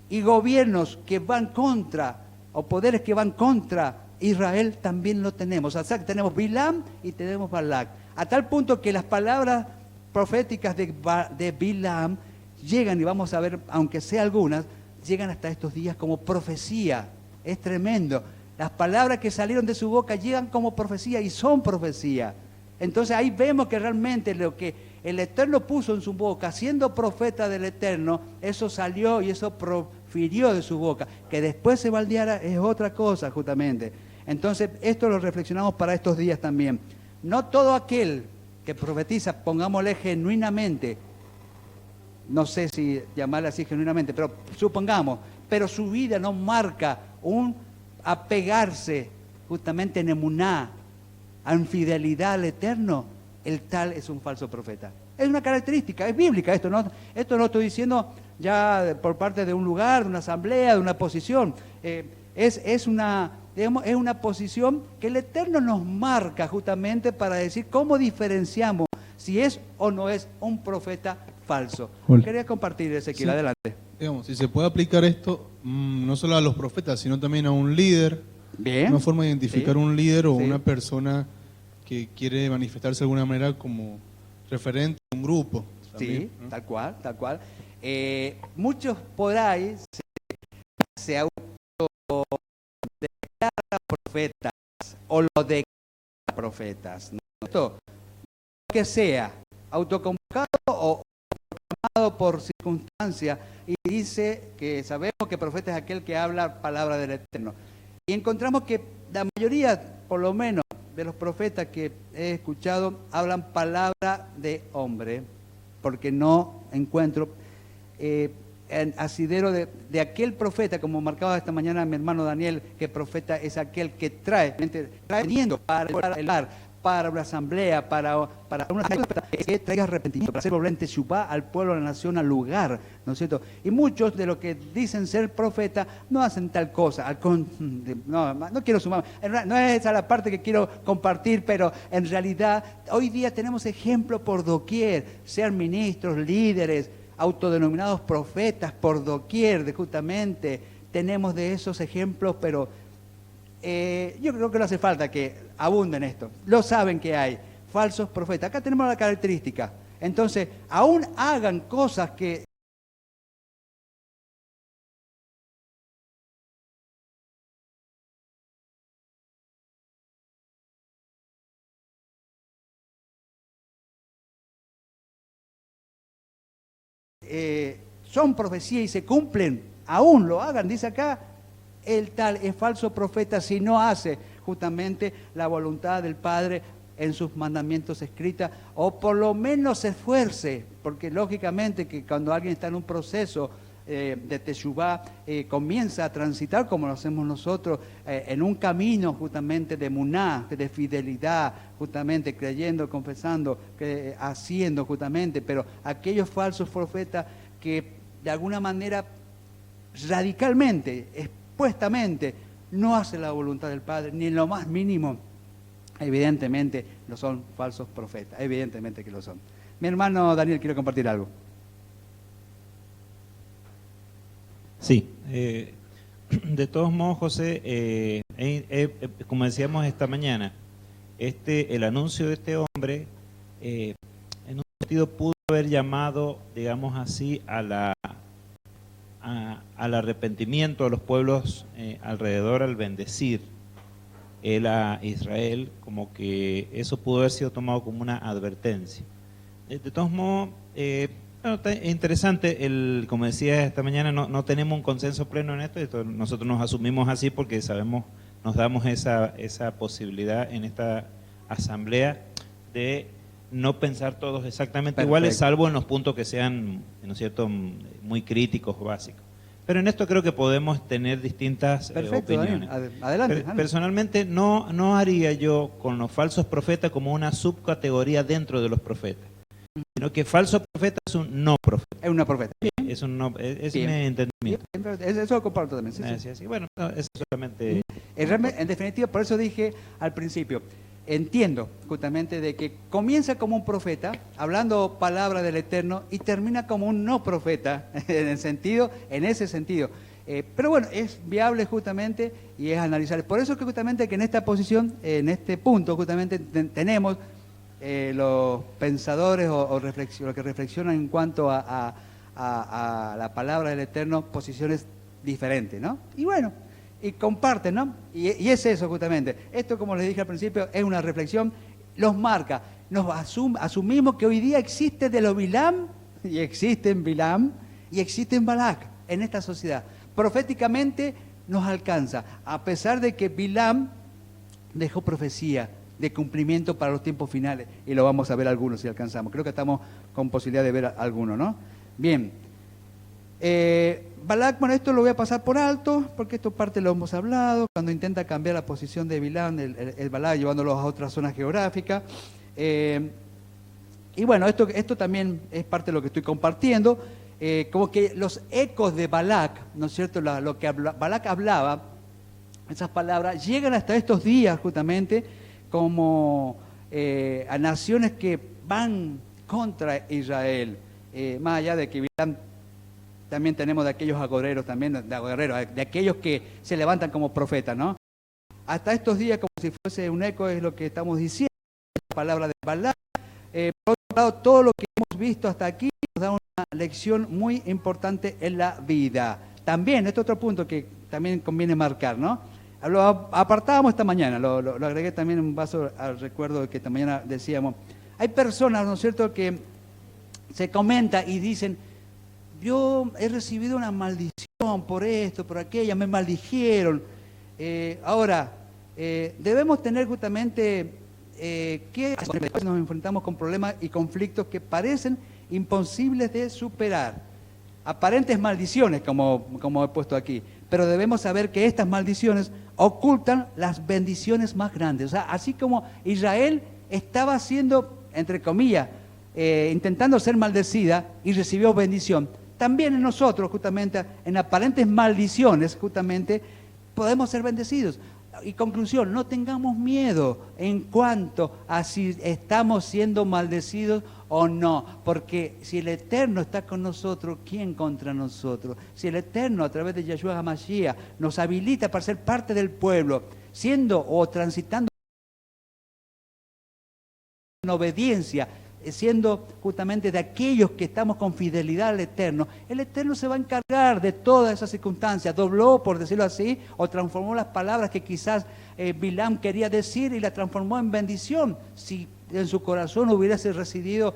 Y gobiernos que van contra, o poderes que van contra Israel, también lo tenemos. O sea que tenemos Bilam y tenemos Balac. A tal punto que las palabras proféticas de Bilam llegan, y vamos a ver, aunque sea algunas, llegan hasta estos días como profecía. Es tremendo. Las palabras que salieron de su boca llegan como profecía y son profecía. Entonces ahí vemos que realmente lo que el Eterno puso en su boca, siendo profeta del Eterno, eso salió y eso profirió de su boca. Que después se baldeara es otra cosa, justamente. Entonces esto lo reflexionamos para estos días también. No todo aquel que profetiza, pongámosle genuinamente, no sé si llamarle así genuinamente, pero supongamos, pero su vida no marca un apegarse justamente en emuná, en fidelidad al Eterno, el tal es un falso profeta. Es una característica, es bíblica esto no estoy diciendo ya por parte de un lugar, de una asamblea, de una posición. Es una posición que el Eterno nos marca justamente para decir cómo diferenciamos si es o no es un profeta falso. Quería compartir, Ezequiel, sí. Adelante. Digamos, si se puede aplicar esto no solo a los profetas, sino también a un líder. Bien. Una forma de identificar un líder o una persona que quiere manifestarse de alguna manera como referente a un grupo. También, sí, ¿no? Tal cual. Muchos por ahí se autodeclaran profetas o lo declaran profetas, ¿no? Esto, que sea autoconvocado o proclamado por circunstancia, y dice que sabemos que profeta es aquel que habla palabra del Eterno. Y encontramos que la mayoría, por lo menos, de los profetas que he escuchado, hablan palabra de hombre, porque no encuentro asidero de aquel profeta, como marcaba esta mañana mi hermano Daniel, que profeta es aquel que trae viniendo para hablar, para una asamblea, para una que traiga arrepentimiento, para hacer volvente Shubá al pueblo, a la nación, al lugar, ¿no es cierto? Y muchos de los que dicen ser profeta no hacen tal cosa. No quiero sumar, no es esa la parte que quiero compartir, pero en realidad hoy día tenemos ejemplos por doquier, sean ministros, líderes, autodenominados profetas por doquier, justamente tenemos de esos ejemplos, pero yo creo que no hace falta que abunden esto. Lo saben que hay falsos profetas. Acá tenemos la característica. Entonces, aún hagan cosas que son profecías y se cumplen, aún lo hagan, dice acá, el tal es falso profeta si no hace justamente la voluntad del Padre en sus mandamientos escritas, o por lo menos se esfuerce, porque lógicamente que cuando alguien está en un proceso de Teshuvá, comienza a transitar como lo hacemos nosotros, en un camino justamente de muná, de fidelidad, justamente creyendo, confesando, haciendo justamente, pero aquellos falsos profetas que de alguna manera radicalmente, expuestamente, no hacen la voluntad del Padre, ni en lo más mínimo, evidentemente no son falsos profetas, evidentemente que lo son. Mi hermano Daniel quiere compartir algo. Sí, de todos modos, José, como decíamos esta mañana, el anuncio de este hombre, en un sentido pudo haber llamado, digamos así, al arrepentimiento a los pueblos alrededor al bendecir él a Israel, como que eso pudo haber sido tomado como una advertencia. De todos modos, bueno, está interesante, como decía esta mañana, no tenemos un consenso pleno en esto, nosotros nos asumimos así porque sabemos, nos damos esa posibilidad en esta asamblea de no pensar todos exactamente iguales, salvo en los puntos que sean, ¿no es cierto?, muy críticos o básicos. Pero en esto creo que podemos tener distintas opiniones. Adelante. Personalmente no haría yo con los falsos profetas como una subcategoría dentro de los profetas, sino que falso profeta es un no profeta. Es una profeta. Es un no, es mi entendimiento. Eso lo comparto también. Sí. Bueno, no, es solamente... En definitiva, por eso dije al principio, entiendo justamente de que comienza como un profeta, hablando palabra del Eterno, y termina como un no profeta, en ese sentido. Pero bueno, es viable justamente y es analizar. Por eso que justamente que en esta posición, en este punto, justamente tenemos los pensadores o los que reflexionan en cuanto a la palabra del Eterno, posiciones diferentes, ¿no? Y bueno, y comparten, ¿no? Y es eso justamente. Esto, como les dije al principio, es una reflexión, los marca. Asumimos que hoy día existe de los Bilam, y existen Bilam, y existen Balak en esta sociedad. Proféticamente nos alcanza, a pesar de que Bilam dejó profecía de cumplimiento para los tiempos finales, y lo vamos a ver algunos si alcanzamos. Creo que estamos con posibilidad de ver algunos, ¿no? Bien. Balak, bueno, esto lo voy a pasar por alto, porque esto parte lo hemos hablado, cuando intenta cambiar la posición de Bilam, el Balak, llevándolos a otras zonas geográficas. Y bueno, esto también es parte de lo que estoy compartiendo, como que los ecos de Balak, ¿no es cierto?, lo que Balak hablaba, esas palabras, llegan hasta estos días justamente como a naciones que van contra Israel, más allá de que Bilam, también tenemos de aquellos agoreros, de aquellos que se levantan como profetas, ¿no? Hasta estos días, como si fuese un eco, es lo que estamos diciendo, la palabra de Balak. Por otro lado, todo lo que hemos visto hasta aquí nos da una lección muy importante en la vida. También, este otro punto que también conviene marcar, ¿no? Lo apartábamos esta mañana, lo agregué también en un vaso al recuerdo de que esta mañana decíamos. Hay personas, ¿no es cierto?, que se comenta y dicen, yo he recibido una maldición por esto, por aquella, me maldijeron. Ahora, debemos tener justamente que nos enfrentamos con problemas y conflictos que parecen imposibles de superar. Aparentes maldiciones, como he puesto aquí. Pero debemos saber que estas maldiciones ocultan las bendiciones más grandes. O sea, así como Israel estaba siendo, entre comillas, intentando ser maldecida y recibió bendición, también en nosotros, justamente, en aparentes maldiciones, justamente, podemos ser bendecidos. Y conclusión, no tengamos miedo en cuanto a si estamos siendo maldecidos o no, porque si el Eterno está con nosotros, ¿quién contra nosotros? Si el Eterno, a través de Yeshua HaMashiach, nos habilita para ser parte del pueblo, siendo o transitando en obediencia, siendo justamente de aquellos que estamos con fidelidad al Eterno, el Eterno se va a encargar de todas esas circunstancias. Dobló, por decirlo así, o transformó las palabras que quizás Bilam quería decir y las transformó en bendición. Si en su corazón hubiese residido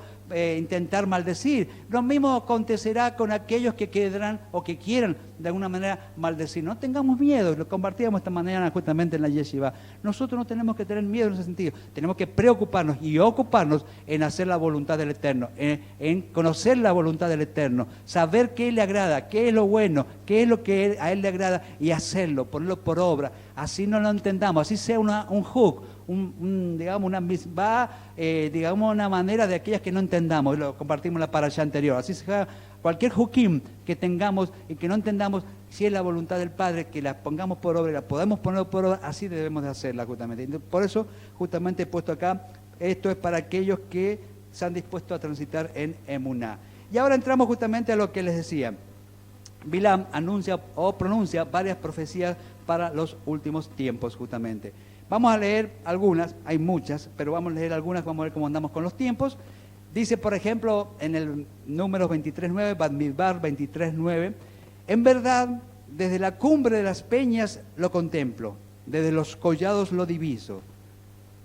intentar maldecir. Lo mismo acontecerá con aquellos que quieran o que quieran de alguna manera maldecir. No tengamos miedo, lo compartíamos esta mañana justamente en la yeshiva. Nosotros no tenemos que tener miedo en ese sentido, tenemos que preocuparnos y ocuparnos en hacer la voluntad del Eterno, en conocer la voluntad del Eterno, saber qué le agrada, qué es lo bueno, qué es lo que a Él le agrada y hacerlo, ponerlo por obra. Así no lo entendamos, así sea un hook, digamos, una misbah, digamos, una manera de aquellas que no entendamos, lo compartimos en la parasha anterior, así sea cualquier hukim que tengamos y que no entendamos, si es la voluntad del Padre, que la pongamos por obra y la podemos poner por obra, así debemos de hacerla justamente. Entonces, por eso, justamente he puesto acá, esto es para aquellos que se han dispuesto a transitar en Emuná. Y ahora entramos justamente a lo que les decía. Bilam anuncia o pronuncia varias profecías para los últimos tiempos justamente. Vamos a leer algunas, hay muchas, pero vamos a leer algunas, vamos a ver cómo andamos con los tiempos. Dice, por ejemplo, en el número 23.9, Bamidbar 23.9, en verdad, desde la cumbre de las peñas lo contemplo, desde los collados lo diviso.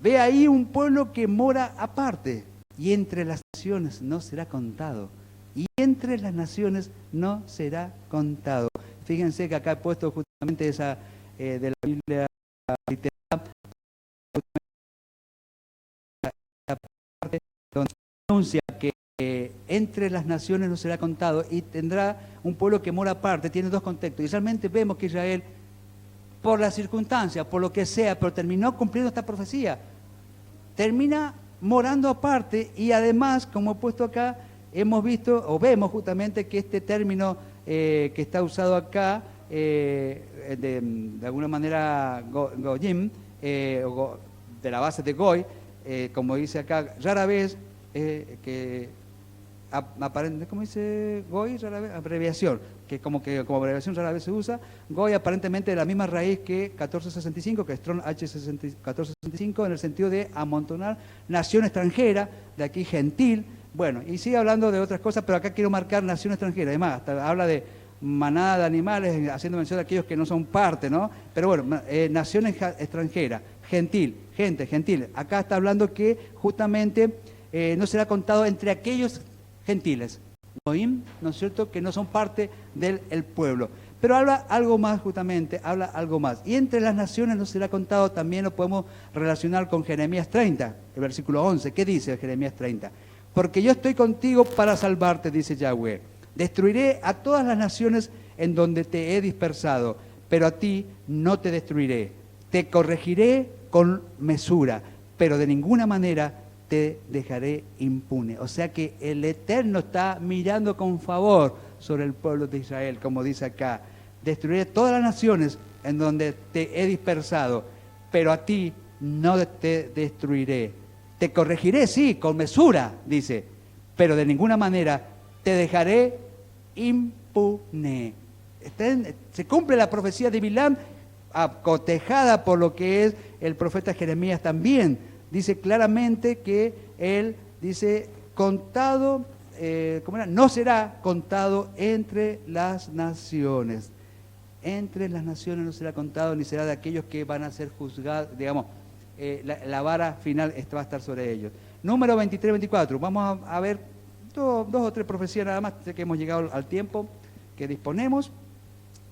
Ve ahí un pueblo que mora aparte, y entre las naciones no será contado. Y entre las naciones no será contado. Fíjense que acá he puesto justamente esa de la Biblia literal, la parte donde anuncia que entre las naciones no será contado y tendrá un pueblo que mora aparte. Tiene dos contextos. Y realmente vemos que Israel, por las circunstancias, por lo que sea, pero terminó cumpliendo esta profecía. Termina morando aparte y además, como he puesto acá, hemos visto o vemos justamente que este término que está usado acá, de alguna manera goyim, de la base de goy, como dice acá, rara vez que aparente, ¿cómo dice goy? Rara vez, abreviación, que como abreviación rara vez se usa. Goy aparentemente de la misma raíz que 1465, que es Strong H1465, en el sentido de amontonar nación extranjera, de aquí gentil. Bueno, y sigue hablando de otras cosas, pero acá quiero marcar nación extranjera. Además, hasta habla de manada de animales, haciendo mención de aquellos que no son parte, ¿no? Pero bueno, nación extranjera, gentil, gente, gentil. Acá está hablando que justamente no será contado entre aquellos gentiles, goim, ¿no es cierto?, que no son parte del pueblo. Pero habla algo más justamente, habla algo más. Y entre las naciones no será contado, también lo podemos relacionar con Jeremías 30, el versículo 11. ¿Qué dice Jeremías 30? Porque yo estoy contigo para salvarte, dice Yahweh. Destruiré a todas las naciones en donde te he dispersado, pero a ti no te destruiré. Te corregiré con mesura, pero de ninguna manera te dejaré impune. O sea que el Eterno está mirando con favor sobre el pueblo de Israel, como dice acá. Destruiré todas las naciones en donde te he dispersado, pero a ti no te destruiré. Te corregiré, sí, con mesura, dice, pero de ninguna manera te dejaré impune. Se cumple la profecía de Bilam, acotejada por lo que es el profeta Jeremías también. Dice claramente que él dice, contado, ¿cómo era? No será contado entre las naciones. Entre las naciones no será contado, ni será de aquellos que van a ser juzgados, digamos, la vara final va a estar sobre ellos. Número 23-24, vamos a ver dos o tres profecías nada más, sé que hemos llegado al tiempo que disponemos.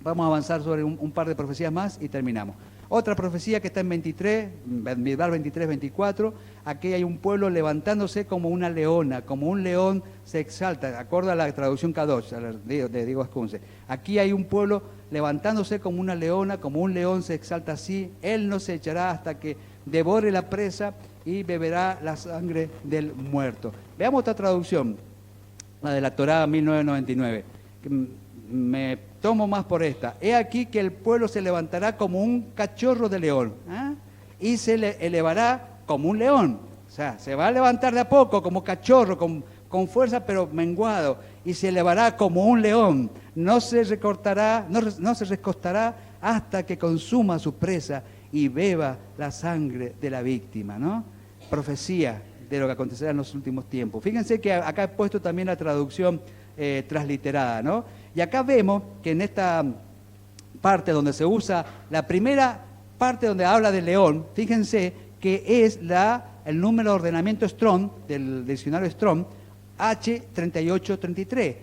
Vamos a avanzar sobre un par de profecías más y terminamos. Otra profecía que está en 23-24, aquí hay un pueblo levantándose como una leona, como un león se exalta, acorde a la traducción Kadosh, de Diego Ascunce. Aquí hay un pueblo levantándose como una leona, como un león se exalta así, él no se echará hasta que devore la presa y beberá la sangre del muerto. Veamos otra traducción, la de la Torá 1999. Me tomo más por esta. He aquí que el pueblo se levantará como un cachorro de león, y se le elevará como un león. O sea, se va a levantar de a poco como cachorro, con fuerza pero menguado, y se elevará como un león. No se recostará hasta que consuma su presa y beba la sangre de la víctima, ¿no? Profecía de lo que acontecerá en los últimos tiempos. Fíjense que acá he puesto también la traducción transliterada, ¿no? Y acá vemos que en esta parte donde se usa la primera parte donde habla del león, fíjense que es el número de ordenamiento Strong, del diccionario Strong, H3833.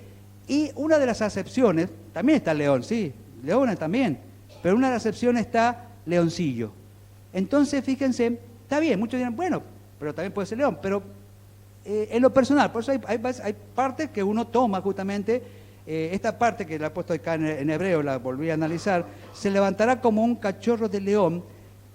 Y una de las acepciones, también está león, sí, leona también, pero una de las acepciones está leoncillo. Entonces, fíjense, está bien, muchos dirán, bueno, pero también puede ser león, pero en lo personal, por eso hay partes que uno toma justamente, esta parte que la he puesto acá en hebreo, la volví a analizar, se levantará como un cachorro de león,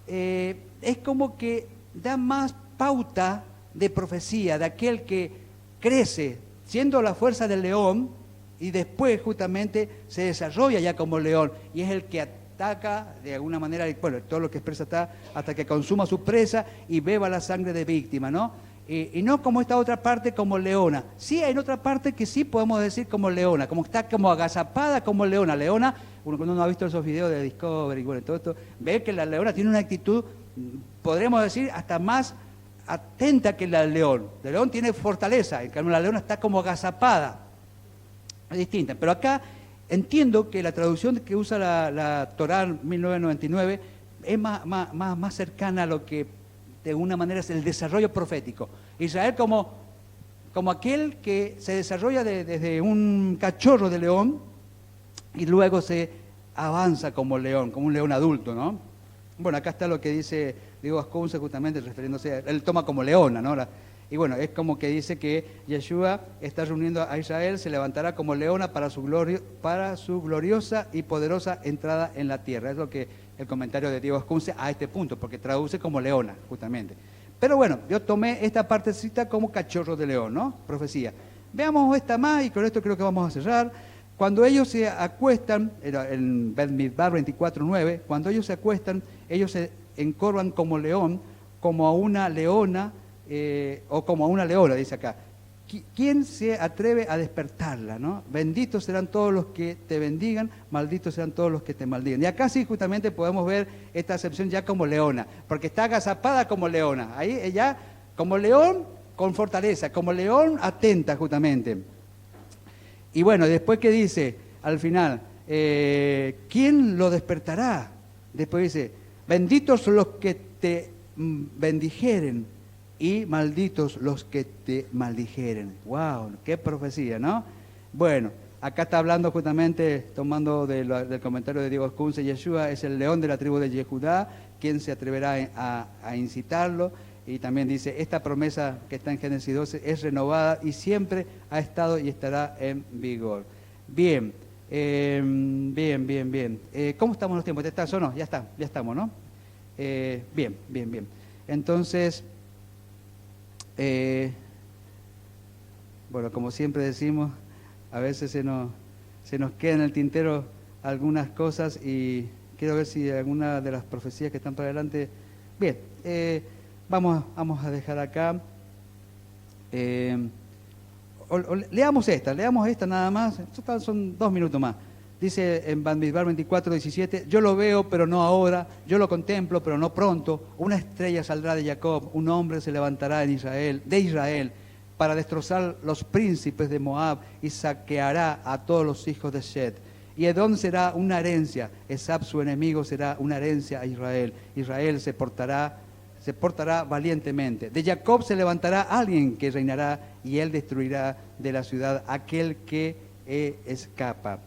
es como que da más pauta de profecía, de aquel que crece siendo la fuerza del león y después justamente se desarrolla ya como león y es el que ataca de alguna manera, bueno, todo lo que expresa está hasta que consuma su presa y beba la sangre de víctima, ¿no? Y no como esta otra parte como leona. Sí hay otra parte que sí podemos decir como leona, como está como agazapada como leona. Leona, cuando uno ha visto esos videos de Discovery, bueno, todo esto, ve que la leona tiene una actitud, podríamos decir, hasta más atenta que la del león. El león tiene fortaleza, en cambio la leona está como agazapada. Es distinta. Pero acá entiendo que la traducción que usa la Torá 1999 es más cercana a lo que de alguna manera es el desarrollo profético. Israel como aquel que se desarrolla desde un cachorro de león y luego se avanza como león, como un león adulto, ¿no? Bueno, acá está lo que dice Diego Ascunce justamente refiriéndose, él toma como leona, ¿no? Y bueno, es como que dice que Yeshua está reuniendo a Israel, se levantará como leona para su gloriosa y poderosa entrada en la tierra. Es lo que el comentario de Diego Ascunce a este punto, porque traduce como leona, justamente. Pero bueno, yo tomé esta partecita como cachorro de león, ¿no? Profecía. Veamos esta más y con esto creo que vamos a cerrar. Cuando ellos se acuestan, en Bamidbar 24:9, cuando ellos se acuestan, ellos se encorvan como león, como a una leona, o como a una leona, dice acá. ¿Quién se atreve a despertarla, no? Benditos serán todos los que te bendigan, malditos serán todos los que te maldigan. Y acá sí justamente podemos ver esta acepción ya como leona, porque está agazapada como leona. Ahí ella como león con fortaleza, como león atenta justamente. Y bueno, después que dice al final, ¿quién lo despertará? Después dice, benditos son los que te bendijeren y malditos los que te maldijeren. ¡Wow! ¡Qué profecía!, ¿no? Bueno, acá está hablando justamente, tomando del comentario de Diego Ascunce, Yeshua es el león de la tribu de Yehudá, ¿quién se atreverá a incitarlo? Y también dice, esta promesa que está en Génesis 12 es renovada y siempre ha estado y estará en vigor. Bien, bien. ¿Cómo estamos en los tiempos? ¿Estás o no? Ya estamos, ¿no? Bien. Entonces, bueno, como siempre decimos, a veces se nos queda en el tintero algunas cosas y quiero ver si alguna de las profecías que están para adelante... Bien, vamos a dejar acá. Leamos esta nada más, son 2 minutos más. Dice en Bamidbar 24:17, yo lo veo pero no ahora, yo lo contemplo pero no pronto, una estrella saldrá de Jacob, un hombre se levantará de Israel, para destrozar los príncipes de Moab y saqueará a todos los hijos de Shet. Y Edom será una herencia, Esab su enemigo será una herencia a Israel. Israel se portará valientemente. De Jacob se levantará alguien que reinará y él destruirá de la ciudad aquel que escapa.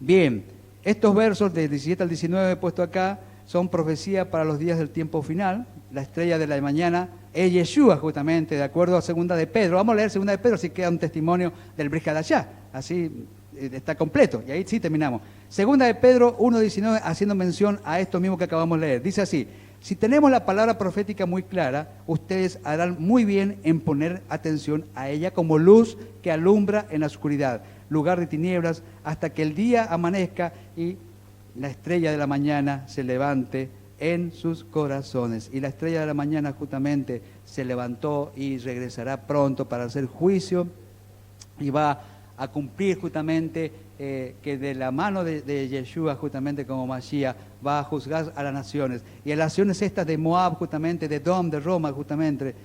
Bien, estos versos de 17 al 19 puesto acá son profecía para los días del tiempo final. La estrella de la mañana es Yeshua, justamente, de acuerdo a 2 de Pedro. Vamos a leer 2 de Pedro, así queda un testimonio del Brit Hadashah. Así está completo, y ahí sí terminamos. 2 de Pedro 1:19, haciendo mención a esto mismo que acabamos de leer. Dice así, si tenemos la palabra profética muy clara, ustedes harán muy bien en poner atención a ella como luz que alumbra en la oscuridad, lugar de tinieblas, hasta que el día amanezca y la estrella de la mañana se levante en sus corazones. Y la estrella de la mañana justamente se levantó y regresará pronto para hacer juicio y va a cumplir justamente que de la mano de Yeshua justamente como Mashiach va a juzgar a las naciones. Y a las naciones estas de Moab justamente, de Edom, de Roma justamente,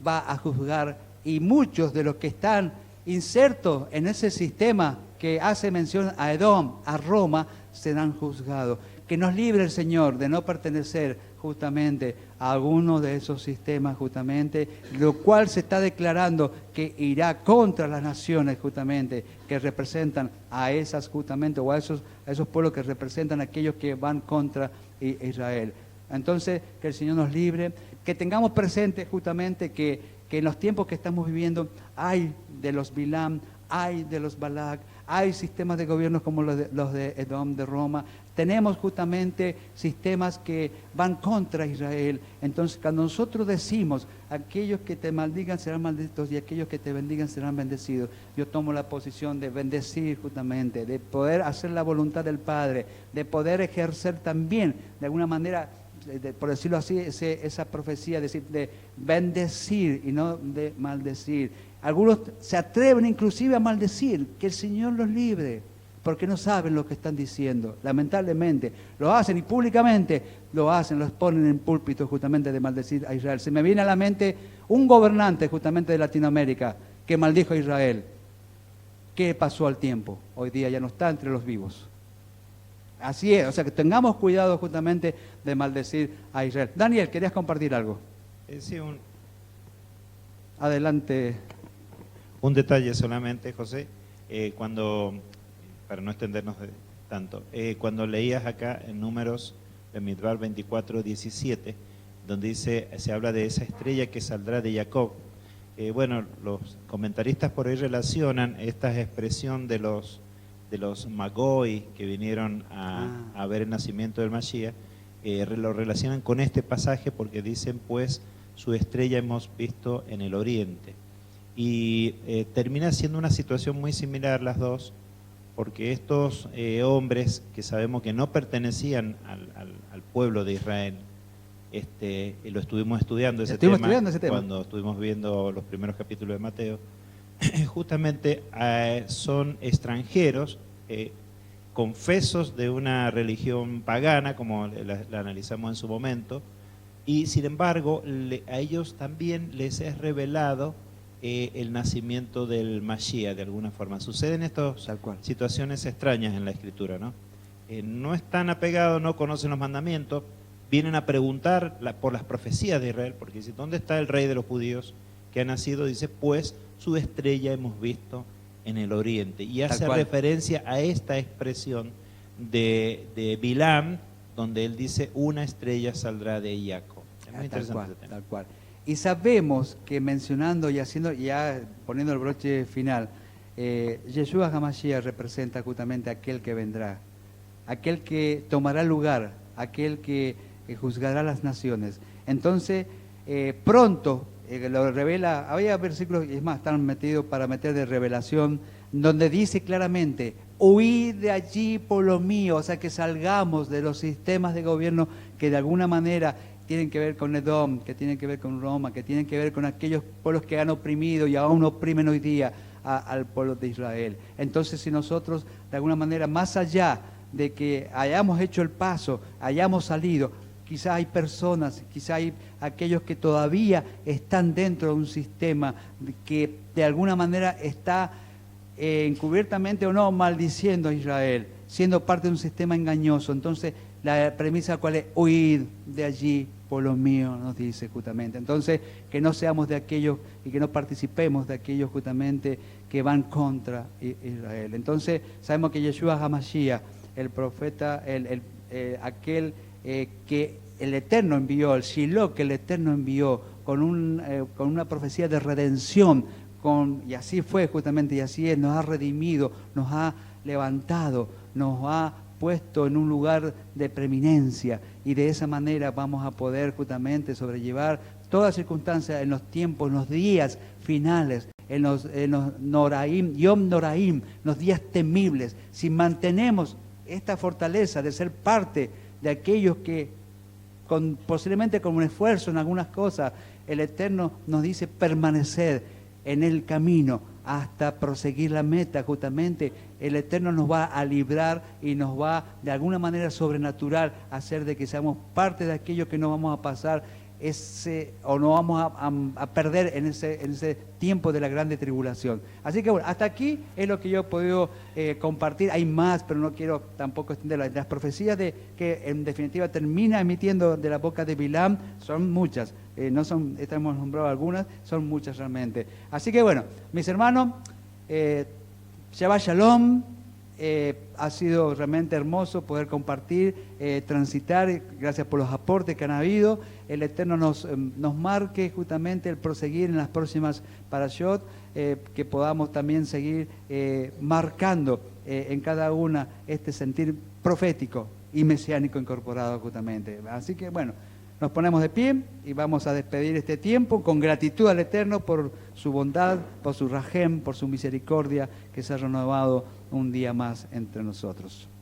va a juzgar. Y muchos de los que están insertos en ese sistema que hace mención a Edom, a Roma, serán juzgados. Que nos libre el Señor de no pertenecer justamente a algunos de esos sistemas justamente, lo cual se está declarando que irá contra las naciones justamente que representan a esas justamente, o a esos pueblos que representan a aquellos que van contra Israel. Entonces, que el Señor nos libre, que tengamos presente justamente que en los tiempos que estamos viviendo hay de los Bilam, hay de los Balak, hay sistemas de gobierno como los de Edom, de Roma. Tenemos justamente sistemas que van contra Israel. Entonces, cuando nosotros decimos, aquellos que te maldigan serán malditos y aquellos que te bendigan serán bendecidos, yo tomo la posición de bendecir justamente, de poder hacer la voluntad del Padre, de poder ejercer también, de alguna manera, por decirlo así, esa profecía, de bendecir y no de maldecir. Algunos se atreven inclusive a maldecir, que el Señor los libre, porque no saben lo que están diciendo. Lamentablemente, lo hacen y públicamente lo hacen, los ponen en púlpitos justamente de maldecir a Israel. Se me viene a la mente un gobernante justamente de Latinoamérica que maldijo a Israel. ¿Qué pasó al tiempo? Hoy día ya no está entre los vivos. Así es, o sea que tengamos cuidado justamente de maldecir a Israel. Daniel, ¿querías compartir algo? Sí, Adelante. Un detalle solamente, José, para no extendernos tanto, cuando leías acá en Números, en Midbar 24:17, donde se habla de esa estrella que saldrá de Jacob. Bueno, los comentaristas por ahí relacionan esta expresión de los Magoi que vinieron a ver el nacimiento del Mashiach, lo relacionan con este pasaje porque dicen, pues, su estrella hemos visto en el oriente. Y termina siendo una situación muy similar las dos, porque estos hombres que sabemos que no pertenecían al pueblo de Israel, lo estuvimos estudiando ese tema cuando estuvimos viendo los primeros capítulos de Mateo, justamente son extranjeros, confesos de una religión pagana, como la analizamos en su momento, y sin embargo a ellos también les es revelado el nacimiento del Mashiach de alguna forma. Suceden estas situaciones extrañas en la Escritura, ¿no? No están apegados, no conocen los mandamientos, vienen a preguntar por las profecías de Israel, porque dice, ¿dónde está el rey de los judíos que ha nacido? Dice, pues su estrella hemos visto en el oriente. Y hace referencia a esta expresión de Bilam, donde él dice, una estrella saldrá de Jacob. Es muy interesante ese tema. Tal cual. Y sabemos que mencionando y haciendo, ya poniendo el broche final, Yeshua HaMashiach representa justamente aquel que vendrá, aquel que tomará lugar, aquel que juzgará las naciones. Entonces, pronto, lo revela, había versículos, es más, están metidos para meter de revelación, donde dice claramente, huid de allí por lo mío, o sea que salgamos de los sistemas de gobierno que de alguna manera tienen que ver con Edom, que tienen que ver con Roma, que tienen que ver con aquellos pueblos que han oprimido y aún oprimen hoy día al pueblo de Israel. Entonces, si nosotros, de alguna manera, más allá de que hayamos hecho el paso, hayamos salido, quizá hay personas, quizá hay aquellos que todavía están dentro de un sistema que de alguna manera está encubiertamente o no maldiciendo a Israel, siendo parte de un sistema engañoso. Entonces, la premisa cuál es, huid de allí por lo mío, nos dice justamente. Entonces, que no seamos de aquellos y que no participemos de aquellos justamente que van contra Israel. Entonces, sabemos que Yeshua HaMashiach, el profeta, aquel que el Eterno envió, el Shiloh que el Eterno envió, con una profecía de redención, y así fue justamente, y así es, nos ha redimido, nos ha levantado, nos ha puesto en un lugar de preeminencia, y de esa manera vamos a poder justamente sobrellevar todas circunstancias en los tiempos, en los días finales, en los Noraim, Yom Noraim, los días temibles. Si mantenemos esta fortaleza de ser parte de aquellos que posiblemente con un esfuerzo en algunas cosas, el Eterno nos dice permanecer en el camino hasta proseguir la meta, justamente el Eterno nos va a librar y nos va de alguna manera sobrenatural a hacer de que seamos parte de aquello que no vamos a pasar o no vamos a perder en ese tiempo de la grande tribulación. Así que bueno, hasta aquí es lo que yo he podido compartir. Hay más, pero no quiero tampoco extender las profecías que en definitiva termina emitiendo de la boca de Bilam. Son muchas, no son, hemos nombrado algunas, son muchas realmente. Así que bueno, mis hermanos, Shabbat Shalom. Ha sido realmente hermoso poder compartir, transitar, gracias por los aportes que han habido. El Eterno nos marque justamente el proseguir en las próximas parashot, que podamos también seguir marcando en cada una este sentir profético y mesiánico incorporado justamente. Así que bueno, nos ponemos de pie y vamos a despedir este tiempo con gratitud al Eterno por su bondad, por su rajem, por su misericordia que se ha renovado un día más entre nosotros.